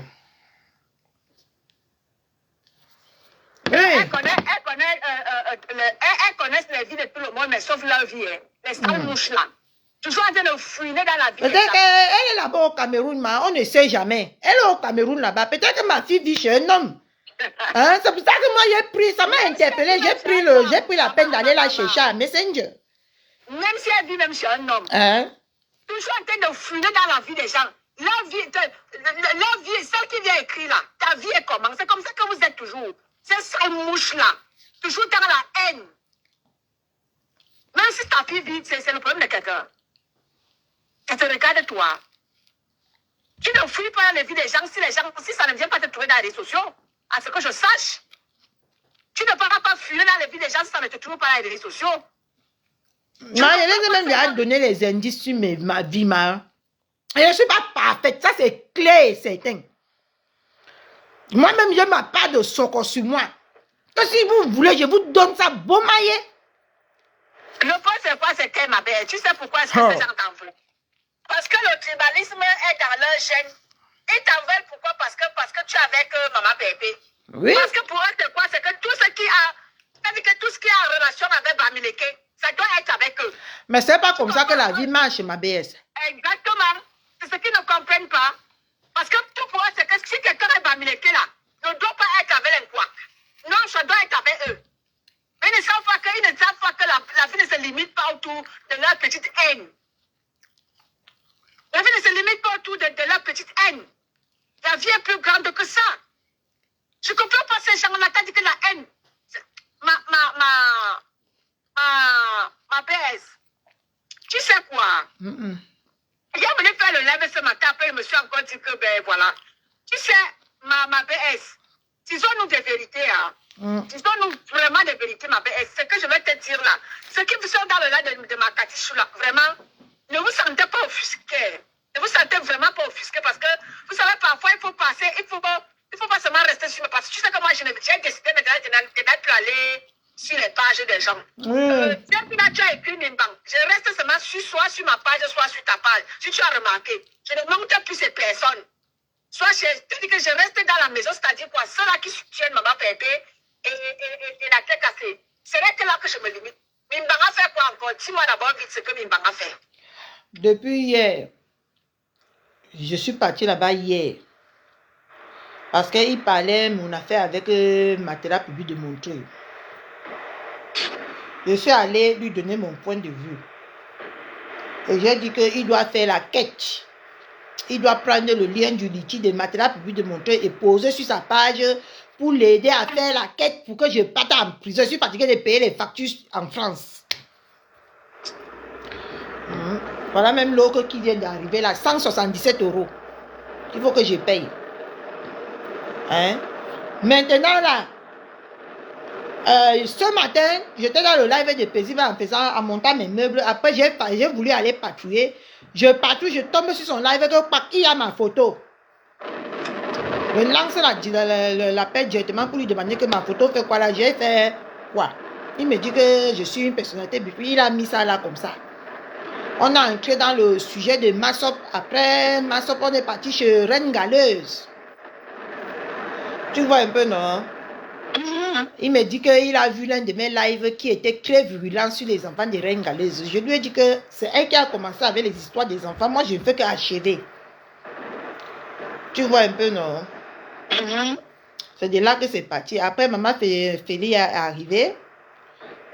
Oui. Elle connaît les vies de tout le monde, mais sauf leur vie. Hein. Les sales mouches là. Toujours en train de fouiner dans la vie. Peut-être qu'elle est là-bas au Cameroun, mais on ne sait jamais. Elle est au Cameroun là-bas. Peut-être que ma fille vit chez un homme. Hein? C'est pour ça que moi j'ai pris, ça m'a interpellé. J'ai pris la peine d'aller la chercher à Messenger. Même si elle vit même chez un homme. Hein? Toujours en train de fouiner dans la vie des gens. Leur vie, celle qui vient écrire là, ta vie est comment? C'est comme ça que vous êtes toujours. C'est cette mouche-là. Toujours dans la haine. Même si ta fille vit, c'est le problème de quelqu'un. Elle te regarde toi. Tu ne fuis pas dans la vie des gens si ça ne vient pas te trouver dans les réseaux sociaux. À ce que je sache. Tu ne pourras pas fuir dans la vie des gens si ça ne te trouve pas dans les réseaux sociaux. Non, je les ai même déjà donné les indices sur ma vie, Et je ne suis pas parfaite, ça c'est clair et certain. Moi-même, je n'ai pas de soko sur moi. Que si vous voulez, je vous donne ça bon maillet. Le point, c'est quoi? C'est que ma belle. Tu sais pourquoi est-ce que ces gens t'en veulent? Parce que le tribalisme est dans leur gène. Ils t'en veulent pourquoi? Parce que tu es avec maman Pépé. Oui. Parce que pour eux, c'est quoi? C'est que tout ce qui a... C'est-à-dire que tout ce qui est en relation avec Bamileke, ça doit être avec eux. Mais c'est pas comme ça que la vie marche, ma BS. Exactement. C'est ce qu'ils ne comprennent pas. Parce que tout pour eux, c'est que si quelqu'un est Bamileke là, ne doit pas être avec un quoi. Non, ça doit être avec eux. Mais ils ne savent pas que la vie ne se limite pas autour de leur petite haine. La vie ne se limite pas autour de leur petite haine. La vie est plus grande que ça. Je ne comprends pas ces gens-là. T'as dit que la haine, ma PS. Tu sais quoi? Il est venu faire le live ce matin, après il me suis encore dit que, ben voilà. Tu sais, ma PS, disons-nous des vérités, hein. Disons-nous vraiment des vérités, ma PS. Ce que je vais te dire là, ceux qui sont dans le live de ma Katichou là, vraiment, ne vous sentez pas offusqués. Ne vous sentez vraiment pas offusqués parce que, vous savez, parfois il faut passer, il faut pas seulement rester sur le passé. Tu sais que moi, j'ai décidé maintenant de ne plus aller sur les pages des gens. Depuis là, tu as écrit Mimbang. Je reste seulement soit sur ma page, soit sur ta page. Si tu as remarqué, je ne monte plus ces personnes. Soit c'est-à-dire que je reste dans la maison, c'est-à-dire quoi, ceux-là qui soutiennent maman Pépé et la tête cassée. C'est là que je me limite. Mimbang a fait quoi encore? Dis-moi d'abord vite ce que Mimbang a fait. Depuis hier, je suis partie là-bas hier. Parce qu'il parlait mon affaire avec Matela Public de Montreuil. Je suis allée lui donner mon point de vue. Et j'ai dit qu'il doit faire la quête. Il doit prendre le lien du litige de Matela Public de Montreuil et poser sur sa page pour l'aider à faire la quête pour que je parte en prison. Je suis fatiguée de payer les factures en France. Voilà même l'autre qui vient d'arriver là, 177 €. Il faut que je paye. Hein? Maintenant là, ce matin, j'étais dans le live de Paisible en montant mes meubles. Après, j'ai voulu aller patrouiller. Je patrouille, je tombe sur son live, il y a ma photo. Je lance l'appel directement pour lui demander que ma photo fait quoi là. J'ai fait quoi? Il me dit que je suis une personnalité, puis il a mis ça là comme ça. On a entré dans le sujet de Massop. Après Massop, on est parti chez Reine Galeuse. Tu vois un peu, non? Il me dit qu'il a vu l'un de mes lives qui était très virulent sur les enfants de Reine Galeuse. Je lui ai dit que c'est elle qui a commencé avec les histoires des enfants. Moi, je ne fais qu'achever. Tu vois un peu, non? C'est de là que c'est parti. Après, maman Félix est arrivée.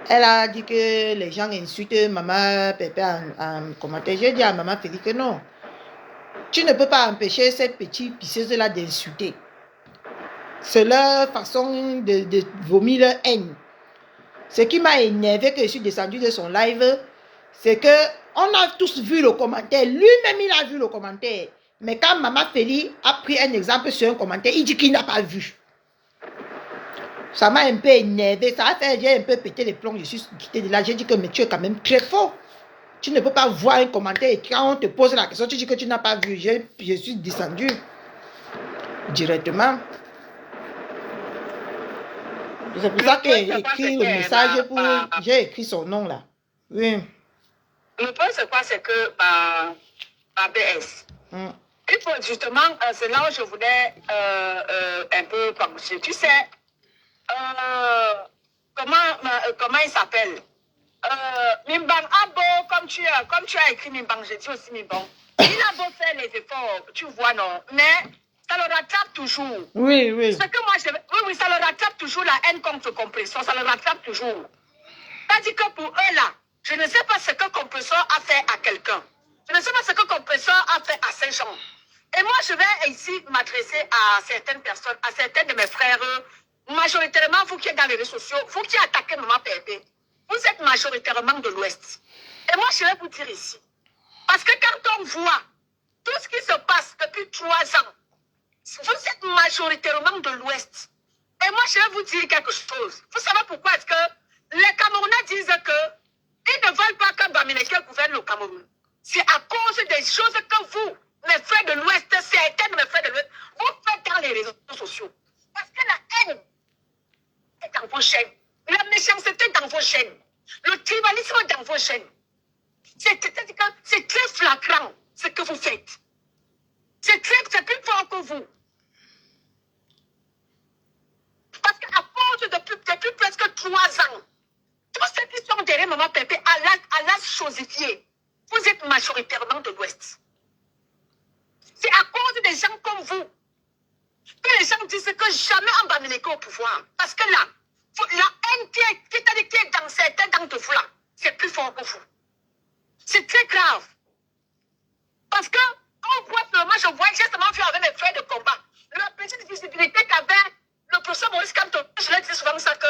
Elle a dit que les gens insultent maman Pépé en commentaire. J'ai dit à maman Félix que non. Tu ne peux pas empêcher cette petite pisseuse-là d'insulter. C'est leur façon de vomir leur haine. Ce qui m'a énervé que je suis descendue de son live, c'est que on a tous vu le commentaire. Lui-même, il a vu le commentaire. Mais quand maman Félix a pris un exemple sur un commentaire, il dit qu'il n'a pas vu. Ça m'a un peu énervé. Ça a fait, j'ai un peu pété les plombs. Je suis quitté de là. J'ai dit que mais tu es quand même très fort. Tu ne peux pas voir un commentaire et quand on te pose la question, tu dis que tu n'as pas vu. Je suis descendu directement. C'est pour ça que j'ai écrit le message pour... J'ai écrit son nom là. Oui. Le point c'est quoi? C'est que ma BS. Il faut justement, c'est là où je voulais un peu pencher. Tu sais, comment il s'appelle? Mimbang a beau, comme tu as écrit Mimbang, j'ai dit aussi Mimbang. Il a beau faire les efforts, tu vois, non? Mais ça le rattrape toujours. Oui, oui. Ce que moi, oui, ça le rattrape toujours la haine contre Compressor, ça le rattrape toujours. C'est-à-dire que pour eux là, je ne sais pas ce que Compressor a fait à quelqu'un. Je ne sais pas ce que Compressor a fait à Saint-Jean. Et moi, je vais ici m'adresser à certaines personnes, à certains de mes frères, majoritairement, vous qui êtes dans les réseaux sociaux, vous qui attaquez Maman Pépé, vous êtes majoritairement de l'Ouest. Et moi, je vais vous dire ici. Parce que quand on voit tout ce qui se passe depuis 3 ans. Vous êtes majoritairement de l'Ouest. Et moi, je vais vous dire quelque chose. Vous savez pourquoi est-ce que les Camerounais disent qu'ils ne veulent pas que Bamileke gouverne le Cameroun. C'est à cause des choses que vous, mes frères de l'Ouest, certains de mes frères de l'Ouest, vous faites dans les réseaux sociaux. Parce que la haine est dans vos chaînes. La méchanceté est dans vos chaînes. Le tribalisme est dans vos chaînes. C'est très flagrant ce que vous faites. C'est plus fort que vous. Parce qu'à force depuis presque 3 ans, tous ceux qui sont derrière Maman Pépé à l'âge chosifié, vous êtes majoritairement de l'Ouest. C'est à cause des gens comme vous que les gens disent que jamais on va mener au pouvoir. Parce que là, la haine qui est dans certains d'entre vous là, c'est plus fort que vous. C'est très grave. Parce que on voit seulement, je vois justement vu avec mes frères de combat, la petite visibilité qu'avait le professeur Maurice Kamto. Je l'ai dit souvent ça que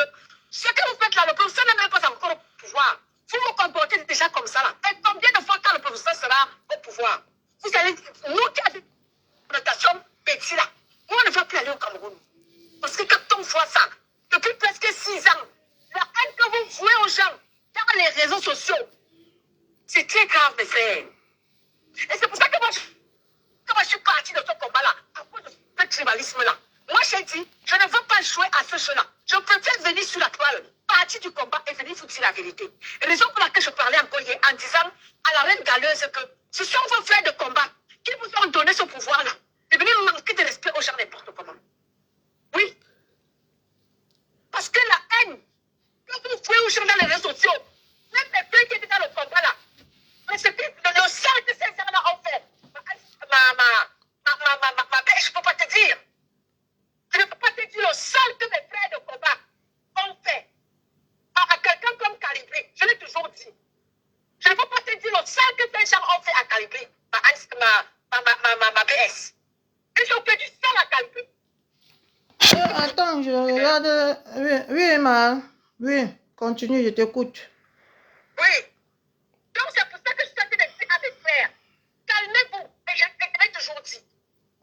ce que vous faites là, le professeur n'est même pas encore au pouvoir. Vous vous comportez déjà comme ça là. Et combien de fois quand le professeur sera au pouvoir, vous allez, nous qui avons une notation petit là, nous on ne va plus aller au Cameroun. Parce que quand on voit ça, depuis presque 6 ans, la haine que vous vouez aux gens dans les réseaux sociaux, c'est très grave mes frères. Et c'est pour ça que moi je suis partie de ce combat-là, à cause de ce tribalisme-là. Moi, j'ai dit, je ne veux pas jouer à ce jeu-là. Je préfère venir sur la toile, partir du combat et venir vous dire la vérité. Raison pour laquelle je parlais encore hier en disant à la reine galeuse que ce sont vos frères de combat qui vous ont donné ce pouvoir-là. De venir manquer de respect aux gens n'importe comment. Oui. Parce que la haine, quand vous fouez aux gens dans les réseaux sociaux, même les frères qui étaient dans le combat-là, mais c'est le sang que ces gens-là ont fait. Je ne peux pas te dire. Je ne peux pas te dire le sang que mes frères de combat ont fait à quelqu'un comme Calibré. Je l'ai toujours dit. Je ne peux pas te dire le sang que ces gens ont fait à Calibré, ma BS. Ils ont fait du sang à Calibré. Attends, je regarde. Oui, continue, je t'écoute. Oui. Donc c'est pour ça que je suis en train de dire à mes frères, calmez-vous. Et je l'ai toujours dit.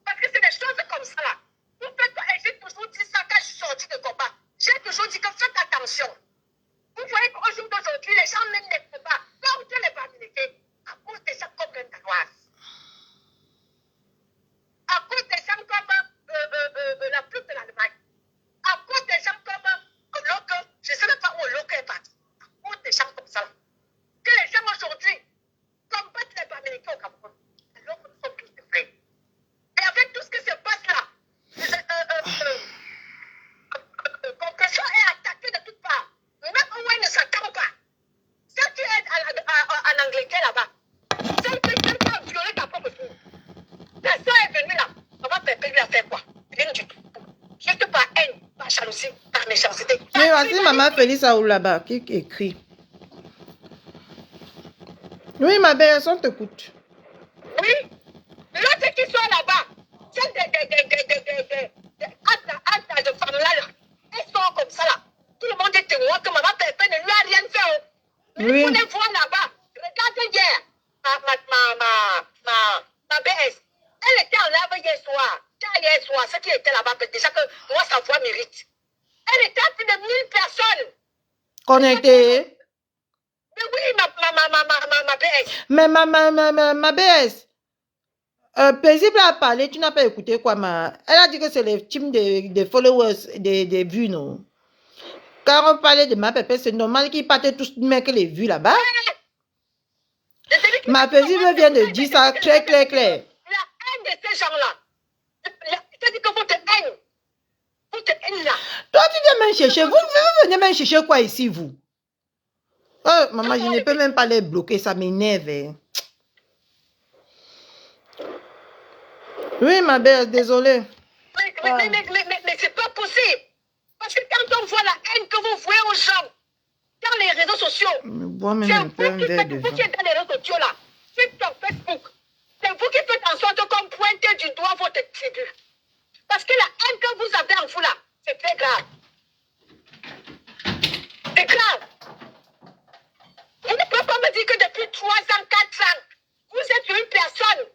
Parce que c'est des choses comme ça là. Vous faites quoi? Et j'ai toujours dit ça quand je suis sortie de combat. J'ai toujours dit que faites attention. Vous voyez qu'au jour d'aujourd'hui, les gens même ne font pas. Comme Dieu les va militer, à cause des gens comme l'Indanoise. À cause des gens comme la pub de l'Allemagne. À cause des gens comme Locke, je ne sais même pas où Locke est parti. À cause des gens comme ça. Que les gens aujourd'hui combattent les Américains au Cameroun. Alors que nous sommes tous des frères. Et avec tout ce qui se passe là, Concussion est attaquée de toutes parts. Même où elle ne s'attend pas. Celle qui est en Angleterre là-bas, celle qui a violé ta propre fille. La soeur est venue là. On va faire lui à faire quoi? Rien du tout. Juste par haine, par jalousie, par méchanceté. Mais voici Maman Félix Aoul là-bas qui écrit. Oui, ma belle, on t'écoute. Oui. L'autre qui sont là-bas, c'est des actes de femmes là. Elles sont comme ça là. Tout le monde est témoin que Maman Pépé ne lui a rien fait. Mais Oui. vous les voyez là-bas. Regardez hier, ma BS. Elle était en live hier soir. Hier soir, ceux qui étaient là-bas, déjà que moi, sa voix mérite. Elle était à plus de 1000 personnes. Connecté. Mais oui, ma BS. Mais ma BS. Paisible a parlé, tu n'as pas écouté quoi, elle a dit que c'est le team des followers, des vues, non? Quand on parlait de ma pépé, c'est normal qu'ils partaient tous même que les vues là-bas. Ma paisible vient de dire ça clair. La haine de ces gens-là. C'est-à-dire que votre haine là. Toi, tu viens même chercher, vous venez même chercher quoi ici, vous? Oh, maman, je ne peux même pas les bloquer, ça m'énerve. Hein. Oui, ma belle, désolée. Mais c'est pas possible. Parce que quand on voit la haine que vous voyez aux gens dans les réseaux sociaux, c'est vous qui êtes dans les réseaux sociaux là, sur Facebook, c'est vous qui faites en sorte qu'on pointe du doigt votre tribu. Parce que la haine que vous avez en vous là, c'est très grave. C'est grave. Vous ne pouvez pas me dire que depuis 3 ans, 4 ans, vous êtes une personne.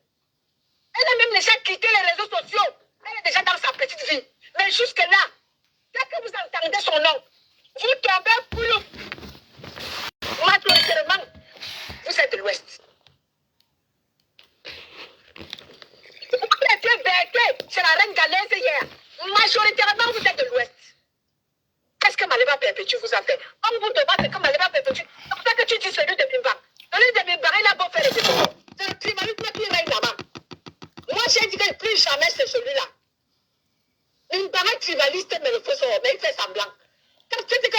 Elle a même déjà quitté les réseaux sociaux. Elle est déjà dans sa petite vie. Mais jusque-là, dès que vous entendez son nom, vous tombez boulot. Majoritairement, vous êtes de l'Ouest. Vous étiez vêtus chez la reine Galaise hier. Majoritairement, vous êtes de l'Ouest. Qu'est-ce que Maléva Perpétue vous a fait? On vous demande ce que Maléva Perpétue. C'est pour ça que tu dis celui de Bimba. Celui de Bimba, il a beau faire les efforts. C'est le tribalisme qui règne là-bas. Moi, j'ai dit que plus jamais c'est celui-là. Il me paraît tribaliste, mais le faux sort, mais il fait semblant. Quand tu dis que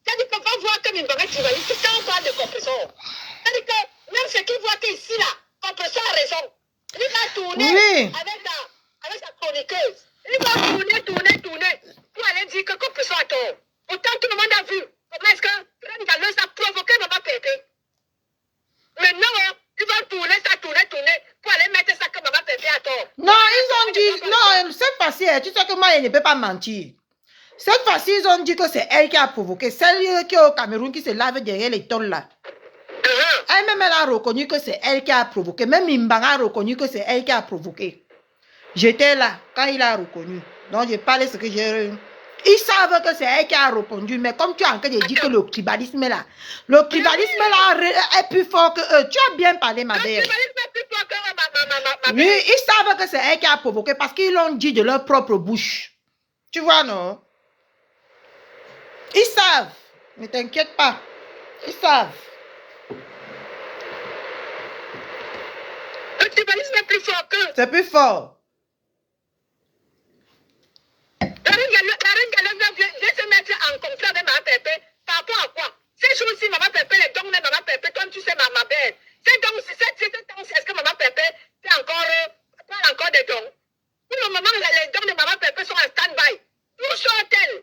va voir que il me paraît tribaliste, quand on parle de compresseur. C'est-à-dire que même ceux qui voient qu'ici, là, compresseur a raison. Il va tourner avec sa chroniqueuse. Il va tourner pour aller dire que compresseur a tort. Pourtant, tout le monde a vu comment est-ce que Reine Galeuse a provoqué Maman Pépé. Maintenant, il va tourner pour aller mettre ça que Maman Pépé a tort. Non, ils ont dit, non, cette fois-ci, tu sais que moi, elle ne peut pas mentir. Cette fois-ci, ils ont dit que c'est elle qui a provoqué. Celle qui est au Cameroun qui se lave derrière les tôles là. Elle-même, elle a reconnu que c'est elle qui a provoqué. Même Imbanga a reconnu que c'est elle qui a provoqué. J'étais là quand il a reconnu. Donc, je parlais ce que j'ai... Ils savent que c'est elle qui a répondu, mais comme tu as encore dit que le tribalisme est là, est plus fort que eux. Tu as bien parlé, ma belle. Oui, ils savent que c'est elle qui a provoqué parce qu'ils l'ont dit de leur propre bouche. Tu vois, non? Ils savent. Ne t'inquiète pas. Ils savent. Le tribalisme est plus fort que... C'est plus fort. La reine Galeuse vient se mettre en conflit avec Maman Pépé. Par rapport à quoi? Ces jours-ci, Maman Pépé, les dons de Maman Pépé, toi tu sais, ma belle. Ces dons, est-ce que Maman Pépé parle encore des dons? Pour le moment, les dons de Maman Pépé sont en stand-by. Où sont-elles?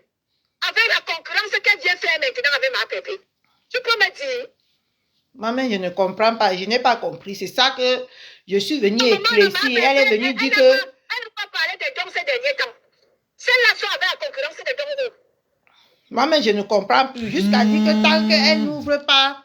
Avec la concurrence qu'elle vient faire maintenant avec Maman Pépé. Tu peux me dire? Maman, je ne comprends pas. Je n'ai pas compris. C'est ça que je suis venue éclaircir. Elle est venue dire que... Elle n'a pas parlé des dons ces derniers temps. Celle-là sont avec la concurrence des dons. Maman, je ne comprends plus. Jusqu'à dire que tant qu'elle n'ouvre pas...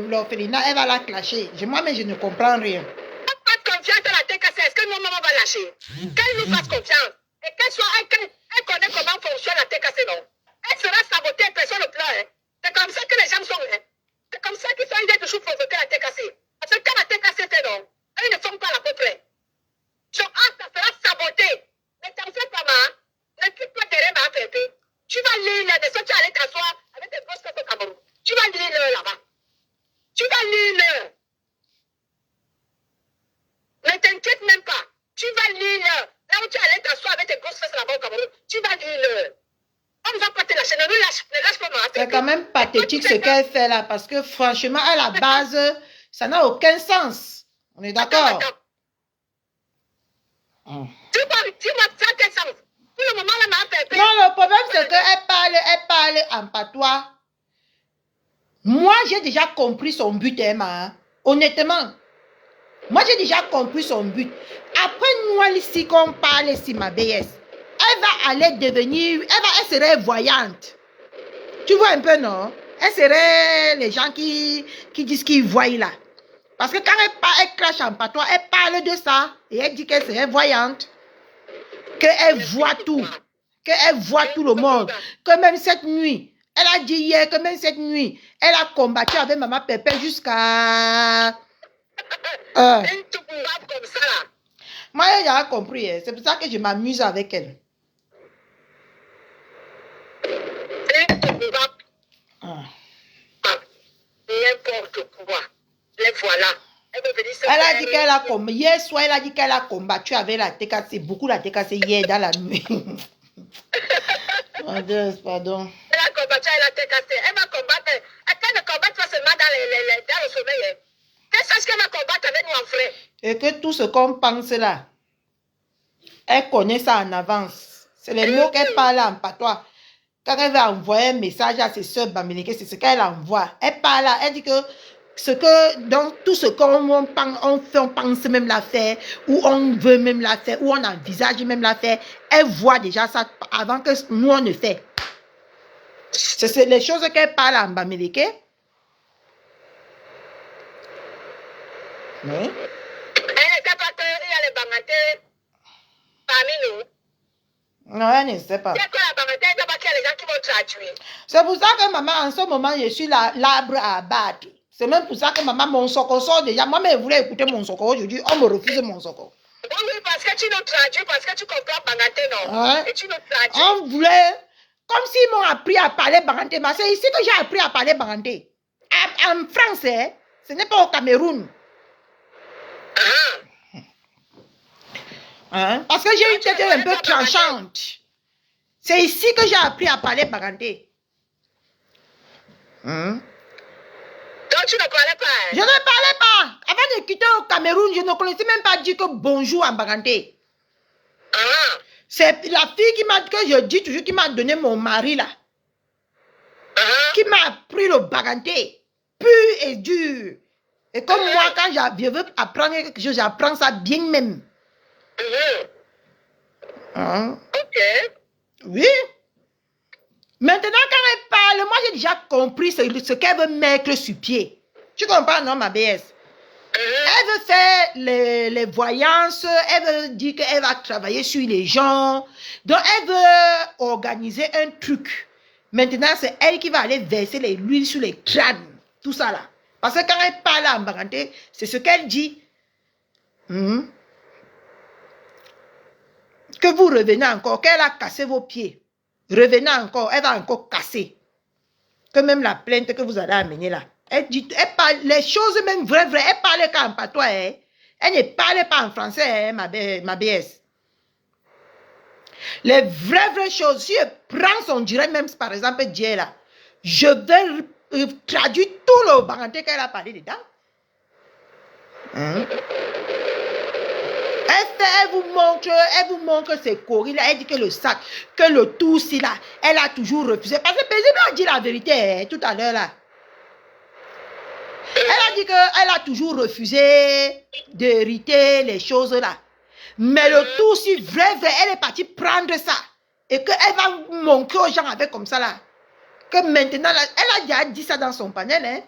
l'orphelinat, elle va la clasher. Moi-même, je ne comprends rien. Pas de confiance à la TKC. Est-ce que maman va lâcher? Qu'elle nous fasse confiance. Et qu'elle connaît comment fonctionne la TKC, non? Elle sera sabotée, personne ne pleure. C'est comme ça que les gens sont. C'est comme ça qu'ils sont idées de toujours provoquer la TKC. Parce que quand la TKC fait non, elles ne font pas à peu près. Ça sera saboté. Mais t'en fais pas mal. Ne quitte pas derrière ma pépé. Tu vas lire là, de ce que tu allais t'asseoir avec tes grosses fesses au Cameroun. Tu vas lire là-bas. Tu vas lire. Ne t'inquiète même pas. Tu vas lire là où tu allais t'asseoir avec tes grosses fesses là-bas au Cameroun. Tu vas lire. On ne va pas te lâcher. Ne lâche pas ma pépé. C'est quand même pathétique ce qu'elle fait là. Parce que franchement, à la base, ça n'a aucun sens. On est d'accord? Dis-moi, ça a quel sens? Pour le moment, là, ma pépé. Non, le problème, c'est qu'elle parle en patois. Moi, j'ai déjà compris son but, Emma. Honnêtement. Moi, j'ai déjà compris son but. Après nous, ici, qu'on parle ici, ma BS, elle va aller devenir... Elle serait voyante. Tu vois un peu, non? Elle serait les gens qui disent qu'ils voient là. Parce que quand elle crache en patois, elle parle de ça. Et elle dit qu'elle serait voyante. Qu'elle voit tout. Qu'elle voit tout le monde. Que même cette nuit, elle a dit hier que même cette nuit, elle a combattu avec Maman Pépé jusqu'à... Moi, j'ai compris. C'est pour ça que je m'amuse avec elle. N'importe quoi. Les voilà. Elle a dit qu'elle a combattu. Hier soir, elle a dit qu'elle a combattu avec la TKC. Beaucoup la TKC hier dans la nuit. Pardon. Elle a combattu avec la TKC. Elle va combattre. Elle ne combat pas seulement dans le sommeil. Qu'est-ce qu'elle va combattre avec nous en frère? Et que tout ce qu'on pense là, elle connaît ça en avance. C'est les mots qu'elle parle en patois. Quand elle va envoyer un message à ses soeurs baminiques, c'est ce qu'elle envoie. Elle parle là, elle dit que dans tout ce qu'on pense, on pense même la faire, ou on veut même la faire, ou on envisage même la faire, elle voit déjà ça avant que nous on ne fait. C'est les choses qu'elle parle en baminique. Oui. Elle ne sait pas qu'il y a les bangatés parmi nous. Non, elle ne sait pas. Il y a que la bangaté, elle ne sait pas qu'il y a les gens qui vont traduire. C'est pour ça que maman, en ce moment, je suis l'arbre à abattre. C'est même pour ça que maman, mon soko sort déjà. Moi-même, je voulais écouter mon soko. Aujourd'hui, on me refuse mon soko. Oui, oui, parce que tu nous traduis, parce que tu comprends bangaté, non? Hein? Et tu nous traduis. On voulait, comme s'ils m'ont appris à parler banganté. Mais c'est ici que j'ai appris à parler banganté. En français, ce n'est pas au Cameroun. Hein? Parce que j'ai une tête un peu tranchante. C'est ici que j'ai appris à parler baganté. Hein? Donc tu ne parlais pas. Hein? Je ne parlais pas. Avant de quitter au Cameroun, je ne connaissais même pas dire que bonjour en baganté. C'est la fille qui m'a, que je dis toujours, qui m'a donné mon mari là. Qui m'a appris le baganté. Pur et dur. Et comme moi, quand je veux apprendre quelque chose, j'apprends ça bien même. Hein? Ok. Oui. Maintenant, quand elle parle, moi j'ai déjà compris ce qu'elle veut mettre sur pied. Tu comprends, non, ma BS? Elle veut faire les voyances, elle veut dire qu'elle va travailler sur les gens. Donc, elle veut organiser un truc. Maintenant, c'est elle qui va aller verser l'huile sur les crânes. Tout ça là. Parce que quand elle parle en baganté, c'est ce qu'elle dit. Que vous revenez encore, qu'elle a cassé vos pieds. Revenez encore, elle va encore casser. Que même la plainte que vous allez amener là. Elle dit, elle parle les choses même vraies, elle parle qu'en patois. Hein. Elle ne parle pas en français, hein, ma BS. Les vraies choses, si elle prend son direct, même par exemple, Dieu là, je vais traduire tout le baranté qu'elle a parlé dedans. Elle vous montre ses coris là, elle dit que le sac, que le tout si là, elle a toujours refusé. Parce que Paisible a dit la vérité hein, tout à l'heure là. Elle a dit qu'elle a toujours refusé d'hériter les choses là. Mais le tout si vrai, elle est partie prendre ça. Et qu'elle va montrer aux gens avec comme ça là. Que maintenant, là, elle a déjà dit ça dans son panel. Hein.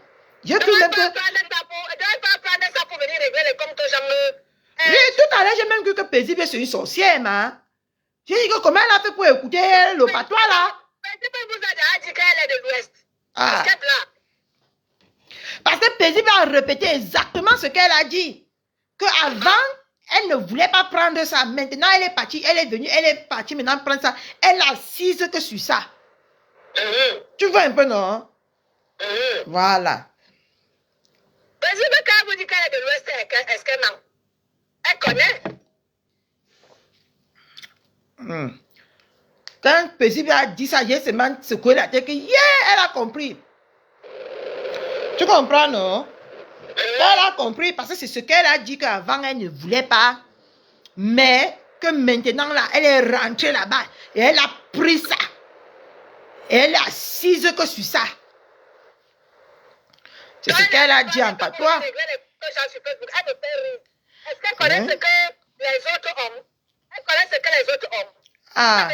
Je cru même que... Elle va prendre ça pour venir régler les comptes aux gens. Oui, tout à l'heure, j'ai même cru que Paisible c'est une sorcière, ma. J'ai dit que comment elle a fait pour écouter le patois là. Paisible vous a déjà dit qu'elle est de l'Ouest. Ah. Parce que Paisible a répété exactement ce qu'elle a dit. Qu'avant, elle ne voulait pas prendre ça. Maintenant, elle est partie, elle est venue, elle est partie maintenant prendre ça. Elle assise que sur ça. Tu vois un peu, non? Voilà. Paisible, quand elle vous dit qu'elle est de l'Ouest, est-ce qu'elle ment? Elle connaît. Quand Paisible a dit ça, j'ai seulement secoué la tête que elle a compris. Tu comprends, non? Elle a compris parce que c'est ce qu'elle a dit qu'avant elle ne voulait pas. Mais que maintenant là, elle est rentrée là-bas et elle a pris ça. Et elle est assise que sur ça. C'est ce qu'elle a dit en patois. Est-ce qu'elle connaît ce que les autres ont? Elle connaît ce que les autres ont. Ah.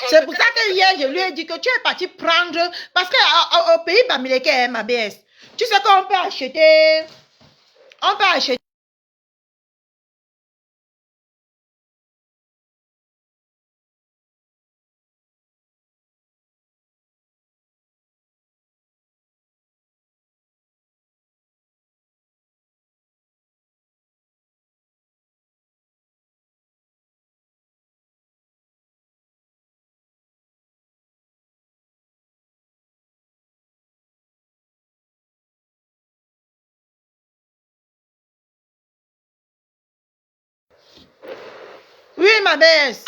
C'est pour ça que hier, je lui ai dit que tu es parti prendre... Parce qu'au pays bamileke, ma BS, tu sais qu'on peut acheter... On peut acheter... Oui, ma BS.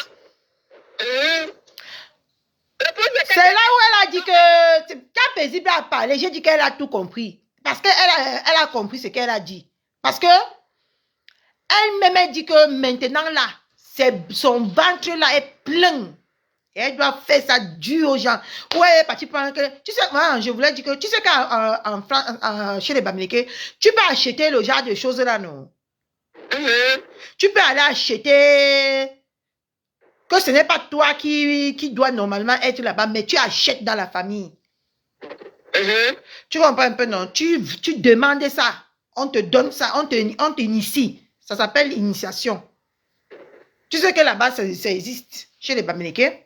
C'est là où elle a dit que... Quand Paisible a parlé, j'ai dit qu'elle a tout compris. Parce qu'elle a compris ce qu'elle a dit. Parce que... Elle-même a dit que maintenant là, son ventre là est plein. Et elle doit faire ça dur aux gens. Ouais, parti prendre que... Tu sais, moi, je voulais dire que... Tu sais qu'en France, chez les Bamileke, tu peux acheter le genre de choses là, non? Tu peux aller acheter... Que ce n'est pas toi qui doit normalement être là-bas, mais tu achètes dans la famille. Tu comprends un peu, non? Tu demandes ça. On te donne ça. On t'initie. Ça s'appelle initiation. Tu sais que là-bas, ça existe. Chez les Bamileke.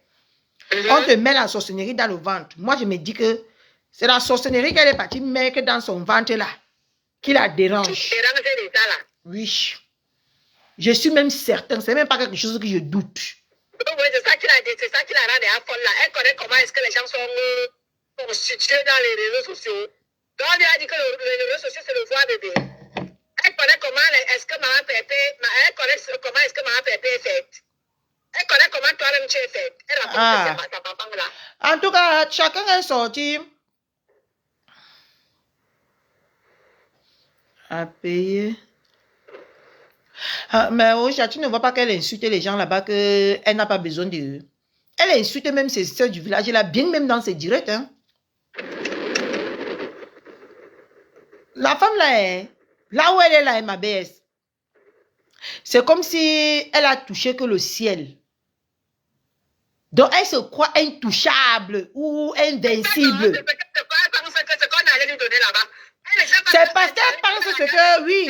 On te met la sorcellerie dans le ventre. Moi, je me dis que c'est la sorcellerie qu'elle est partie mettre dans son ventre là. Qui la dérange. Oui. Je suis même certain. C'est même pas quelque chose que je doute. Oui, c'est ça qui l'a dit. C'est ça qui la rend déjà folle là. Elle connaît comment est-ce que les gens sont constitués dans les réseaux sociaux. Donc, on lui a dit que les réseaux sociaux, c'est le voix bébé. Elle connaît comment est-ce que maman Pépé, elle connaît comment est-ce que maman Pépé est faite. Elle connaît comment toi-même tu es faite. Elle raconte que c'est sa maman là. En tout cas, chacun est sorti à payer. Mais Ocha, tu ne vois pas qu'elle insulte les gens là-bas, qu'elle n'a pas besoin d'eux. Elle insulte même ses soeurs du village, elle a bien même dans ses directs. Hein. La femme là où elle est là, MABS, c'est comme si elle a touché que le ciel. Donc elle se croit intouchable ou invincible. C'est parce qu'elle pense ce que, oui.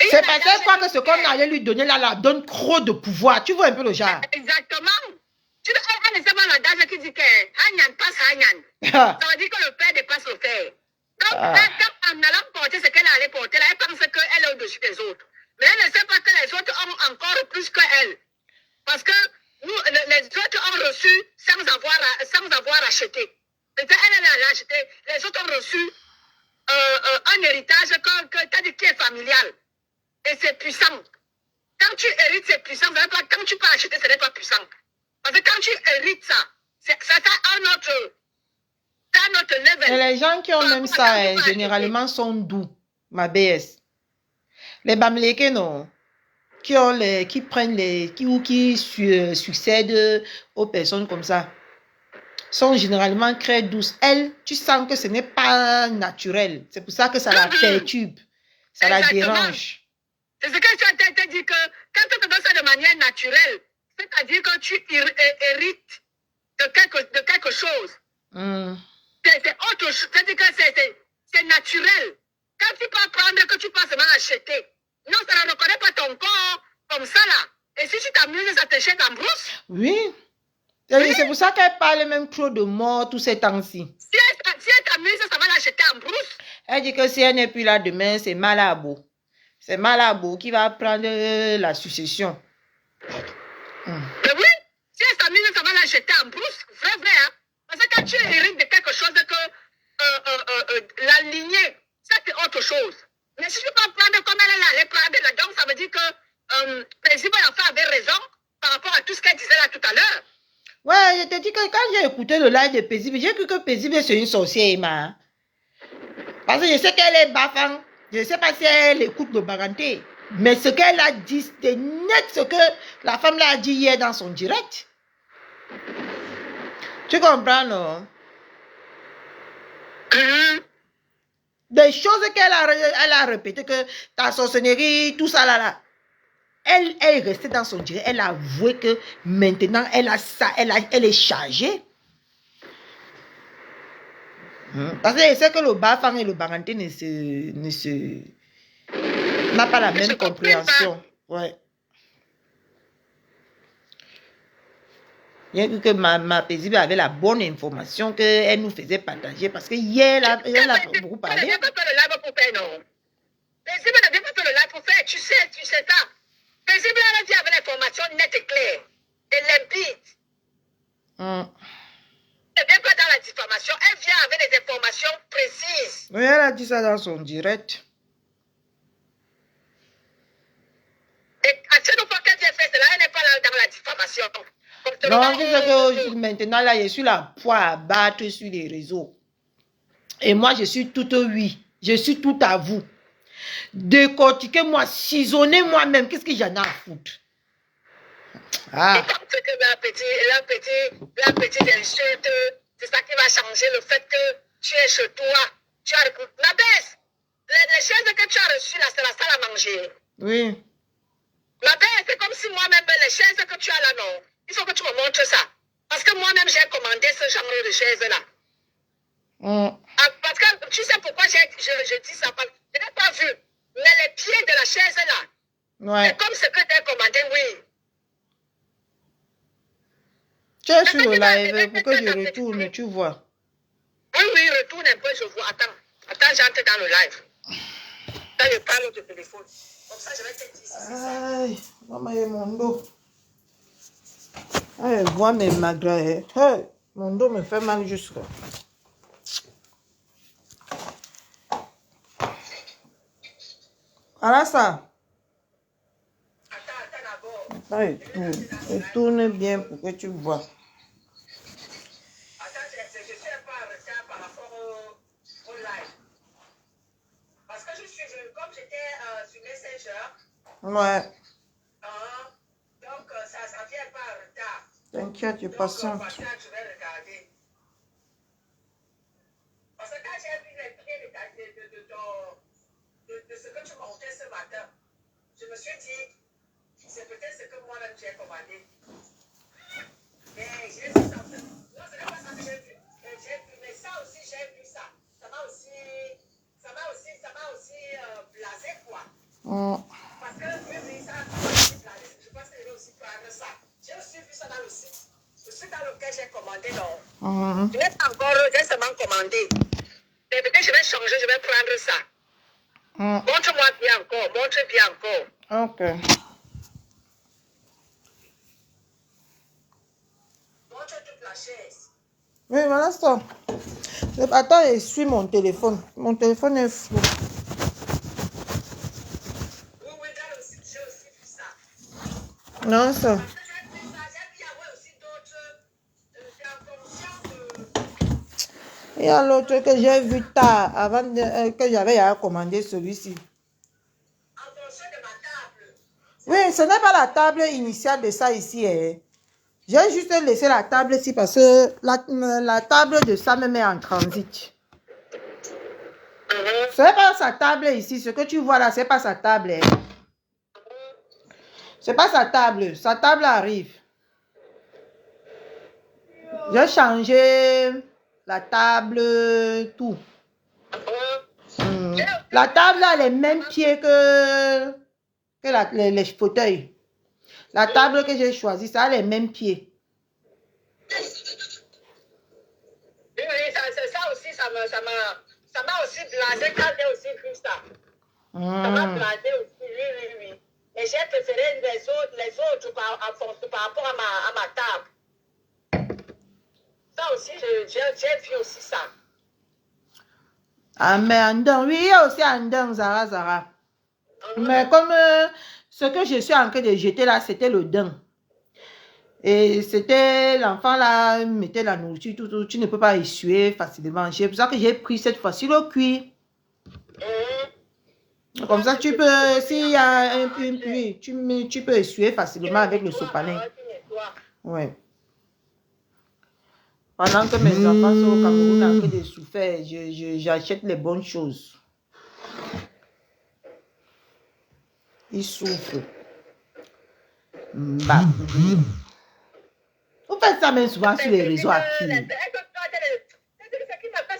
C'est parce qu'elle croit que ce qu'on allait lui donner là, la donne trop de pouvoir. Tu vois un peu le genre. Exactement. Elle ne sait pas l'adage qui dit que Hanyan passe Hanyan. Ça veut dire que le père dépasse le père. Donc, en allant porter ce qu'elle allait porter là, elle pense qu'elle est au-dessus des autres. Mais elle ne sait pas que les autres ont encore plus qu'elle. Parce que nous, les autres ont reçu sans avoir acheté. Elle a acheté. Les autres ont reçu un héritage que tu as dit qui est familial. Et c'est puissant. Quand tu hérites, c'est puissant. Quand tu peux acheter, ce n'est pas puissant. Parce que quand tu hérites ça, ça a un autre level. Et les gens qui ont même ça, généralement, sont doux, ma BS. Les Bamileke, non. Qui prennent qui succèdent aux personnes comme ça, sont généralement très douces. Elle, tu sens que ce n'est pas naturel. C'est pour ça que ça la perturbe. Ça la dérange. C'est ce que tu as dit que quand tu te donnes ça de manière naturelle, c'est-à-dire que tu hérites de quelque chose. C'est autre chose. C'est-à-dire que c'est naturel. Quand tu peux prendre, que tu peux seulement acheter. Non, ça ne reconnaît pas ton corps comme ça là. Et si tu t'amuses, ça te jette en brousse. Oui. C'est pour ça qu'elle parle même trop de mort tous ces temps-ci. Si elle t'amuse, ça va la jeter en brousse. Elle dit que si elle n'est plus là demain, c'est Malabo. C'est Malabo qui va prendre la succession. Mais oui, si elle s'amuse, ça va la jeter en brousse. Vrai, hein. Parce que quand tu hérites de quelque chose, que la lignée, ça c'est autre chose. Mais si tu peux prendre comme elle allait prendre là, donc ça veut dire que Paisible Enfant avait raison par rapport à tout ce qu'elle disait là tout à l'heure. Ouais, je te dis que quand j'ai écouté le live de Paisible, j'ai cru que Paisible c'est une sorcière, Emma. Parce que je sais qu'elle est bafang. Je ne sais pas si elle écoute le baranté. Mais ce qu'elle a dit, c'était net ce que la femme l'a dit hier dans son direct. Tu comprends, non? Des choses qu'elle a répétées, que ta sorcellerie, tout ça là. Elle est restée dans son direct. Elle a avoué que maintenant, elle a ça, elle est chargée. Parce que je sais que le bafang et le baranté n'a pas la même compréhension. Ouais. Bien que ma Paisible avait la bonne information qu'elle nous faisait partager. Parce que hier, elle a beaucoup parlé. Elle n'a pas fait le live pour faire, non. Paisible n'a pas fait le live pour faire. Tu sais ça. Paisible, elle a dit avec l'information nette et claire. Et limpide. Elle ne vient pas dans la diffamation. Elle vient avec des informations précises. Oui, elle a dit ça dans son direct. Et à chaque fois qu'elle vient faire cela, elle n'est pas là dans la diffamation. Non, je sais que maintenant, là, je suis la poire à battre sur les réseaux. Et moi, je suis toute oui. Je suis tout à vous. Décortiquez-moi, cisaonnez-moi même. Qu'est-ce que j'en ai à foutre? Et comme c'est que la petite insulte, c'est ça qui va changer le fait que tu es chez toi. Tu as la baisse. Les chaises que tu as reçues là, c'est la salle à manger. Oui. La baisse, c'est comme si moi-même, les chaises que tu as là, non. Il faut que tu me montres ça. Parce que moi-même, j'ai commandé ce genre de chaises là. Parce que tu sais pourquoi je dis ça? Parce que je n'ai pas vu. Mais les pieds de la chaise là, Ouais. c'est comme ce que tu as commandé, oui. Tu es sur le live pour que je retourne, tu vois. Oui, oui, retourne un peu, je vois. Attends, j'entre dans le live. Quand je parle au téléphone. Comme ça, je vais te dire si c'est ça. Aïe, maman et mon dos. Aïe, vois mes magrets. Hey, mon dos me fait mal jusque. Voilà ça. Attends d'abord. Aïe, tourne bien pour que tu vois. Attends, je suis un peu en retard par rapport au live. Parce que comme j'étais sur Messenger, Ouais, donc ça vient pas en retard. t'inquiète, je Donc, patiente. par ça, je vais regarder. Parce que quand j'ai vu les pieds de ce que tu montais ce matin, je me suis dit, c'est peut-être ce que moi-même j'ai commandé. Mais j'ai vu ça. Non, ce n'est pas ça que j'ai vu. Mais ça aussi, j'ai vu ça. Ça m'a aussi blasé, quoi. Parce que, oui, ça m'a aussi blasé. Je pense que je vais aussi prendre ça. J'ai aussi vu ça dans le site. Le site dans lequel j'ai commandé, non. Je n'ai pas encore, j'ai seulement commandé. Mais peut-être je vais changer, je vais prendre ça. Montre-moi bien encore, montre bien encore. Ok. Montre toute la chaise. Oui, voilà ça. Attends, je suis mon téléphone. Mon téléphone est flou. Oui, oui, dans le site, j'ai aussi vu ça. Non, ça. Parce que j'ai vu ça, j'ai vu y avoir aussi d'autres promotions. Il y a l'autre que j'ai vu tard, avant que j'avais à commander celui-ci. En fonction de ma table. Oui, ce n'est pas la table initiale de ça ici. Hein. J'ai juste laissé la table ici parce que la table de ça me met en transit. Ce n'est pas sa table ici. Ce que tu vois là, ce n'est pas sa table. Hein. Ce n'est pas sa table. Sa table arrive. J'ai changé la table, tout. La table a les mêmes pieds que les fauteuils. La table que j'ai choisie, ça a les mêmes pieds. Oui, ça aussi, ça m'a aussi blasé quand j'ai aussi vu ça. Ça m'a blasé aussi, oui. Mais j'ai préféré les autres par rapport à ma table. Ça aussi, j'ai vu aussi ça. Ah, mais Andong, oui, il y a aussi Andong, Zara. Mais comme ce que je suis en train de jeter là, c'était le dent. Et c'était l'enfant là, mettait la nourriture, tout, tu ne peux pas essuyer facilement. C'est pour ça que j'ai pris cette fois-ci le cuir. Comme ça, tu peux, s'il y a un peu pluie, tu peux essuyer facilement avec le sopalin. Ouais. Pendant que mes enfants sont au Cameroun en train de souffrir, j'achète les bonnes choses. Ils souffrent. Bah. Vous faites ça même souvent sur les réseaux à qui? Ce qui me fait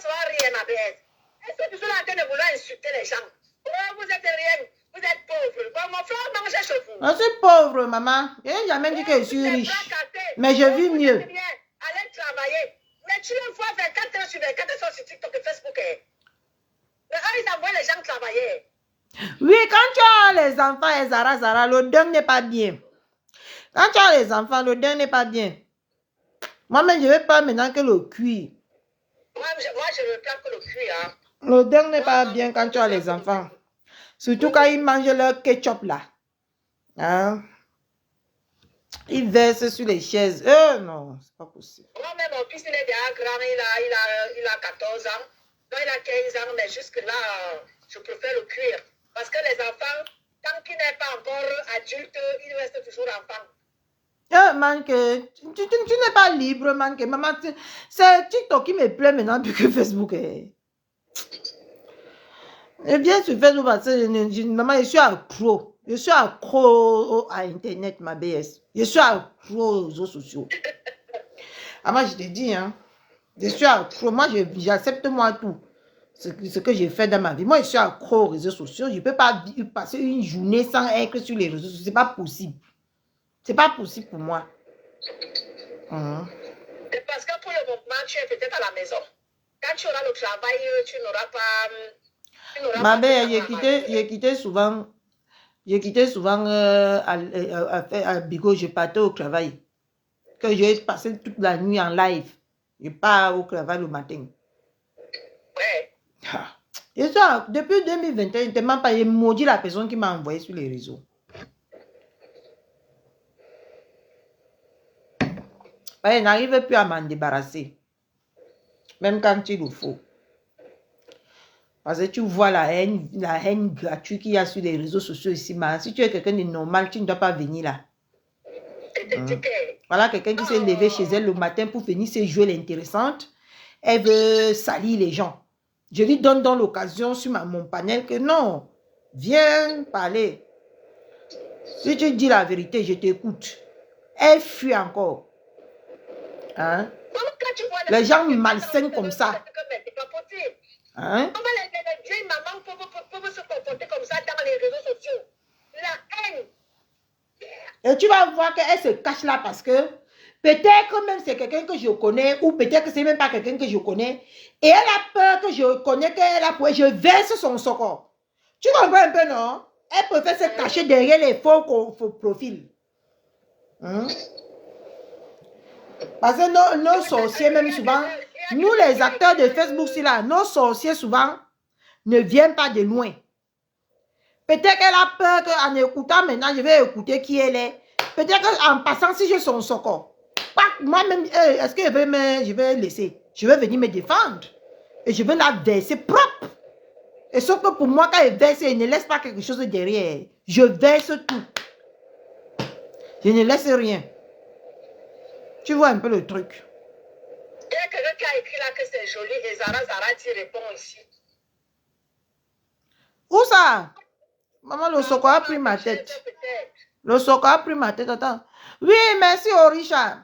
souvent rire, ma bête. Est-ce que tu es en train de vouloir insulter les gens? Oh, vous êtes rien, vous êtes pauvre. Bon, mon frère mangeait chez vous. Je suis pauvre, maman. Je n'ai jamais dit que je suis riche. Mais je vis mieux. Allez travailler. Mais tu le vois 24 heures sur 24 heures sur TikTok et Facebook. Mais eux, ils envoient les gens travailler. Oui, quand tu as les enfants et Zara, le deuil n'est pas bien. Quand tu as les enfants, le deuil n'est pas bien. Moi-même, je ne vais pas maintenant que le cuir. Moi, je ne veux pas que le cuir. Hein. Le deuil n'est pas bien quand tu as les enfants. Surtout quand ils mangent leur ketchup là. Hein? Ils versent sur les chaises. Non, c'est pas possible. Moi-même, mon fils, il est déjà grand. Il a 14 ans. Non, il a 15 ans. Mais jusque-là, je préfère le cuir. Parce que les enfants, tant qu'ils n'est pas encore adulte, ils restent toujours enfants. Manque, tu n'es pas libre, manque. Maman, c'est TikTok qui me plaît maintenant plus que Facebook. Et bien sur Facebook parce que maman, je suis accro. Je suis accro à Internet, ma BS. Je suis accro aux réseaux sociaux. Ah, moi, je te dis, hein. Je suis accro. Moi, j'accepte moi tout. Ce que j'ai fait dans ma vie. Moi, je suis accro aux réseaux sociaux. Je ne peux pas passer une journée sans être sur les réseaux sociaux. Ce n'est pas possible. Ce n'est pas possible pour moi. C'est parce que pour le moment, tu es peut-être à la maison. Quand tu auras le travail, tu n'auras pas... Ma belle, j'ai quitté souvent. J'ai quitté souvent à Bigo. Je partais au travail. Que j'ai passé toute la nuit en live. Je pars au travail le matin. Ouais. Et ça, depuis 2021, je ne t'ai même pas maudit la personne qui m'a envoyé sur les réseaux. Elle n'arrive plus à m'en débarrasser. Même quand il le faut. Parce que tu vois la haine gratuite qu'il y a sur les réseaux sociaux ici. Mais si tu es quelqu'un de normal, tu ne dois pas venir là. Voilà quelqu'un qui s'est levé chez elle le matin pour venir se jouer l'intéressante. Elle veut salir les gens. Je lui donne dans l'occasion sur mon panel que non, viens parler. Si tu dis la vérité, je t'écoute. Elle fuit encore. Hein? Les gens malsains comme ça. Hein? Comment les vieilles mamans peuvent se comporter comme ça dans les réseaux sociaux? La haine. Et tu vas voir qu'elle se cache là parce que peut-être même c'est quelqu'un que je connais ou peut-être que c'est même pas quelqu'un que je connais. Et elle a peur que je connais qu'elle a pour je verse son socor. Tu comprends un peu, non? Elle préfère se cacher derrière les faux profils. Hein? Parce que nos sorciers, même souvent, nous les acteurs de Facebook, là, nos sorciers souvent ne viennent pas de loin. Peut-être qu'elle a peur qu'en écoutant maintenant, je vais écouter qui elle est. Peut-être qu'en passant, si je son socor, moi-même, est-ce que je vais laisser? Je vais venir me défendre. Et je vais la verser propre. Et sauf que pour moi, quand elle verse, elle ne laisse pas quelque chose derrière. Je verse tout. Je ne laisse rien. Tu vois un peu le truc. Il y a quelqu'un qui a écrit là que c'est joli et Zara t'y répond ici. Où ça? Maman, le socor a pris ma tête. Le socor a pris ma tête. Attends. Oui, merci Orisha.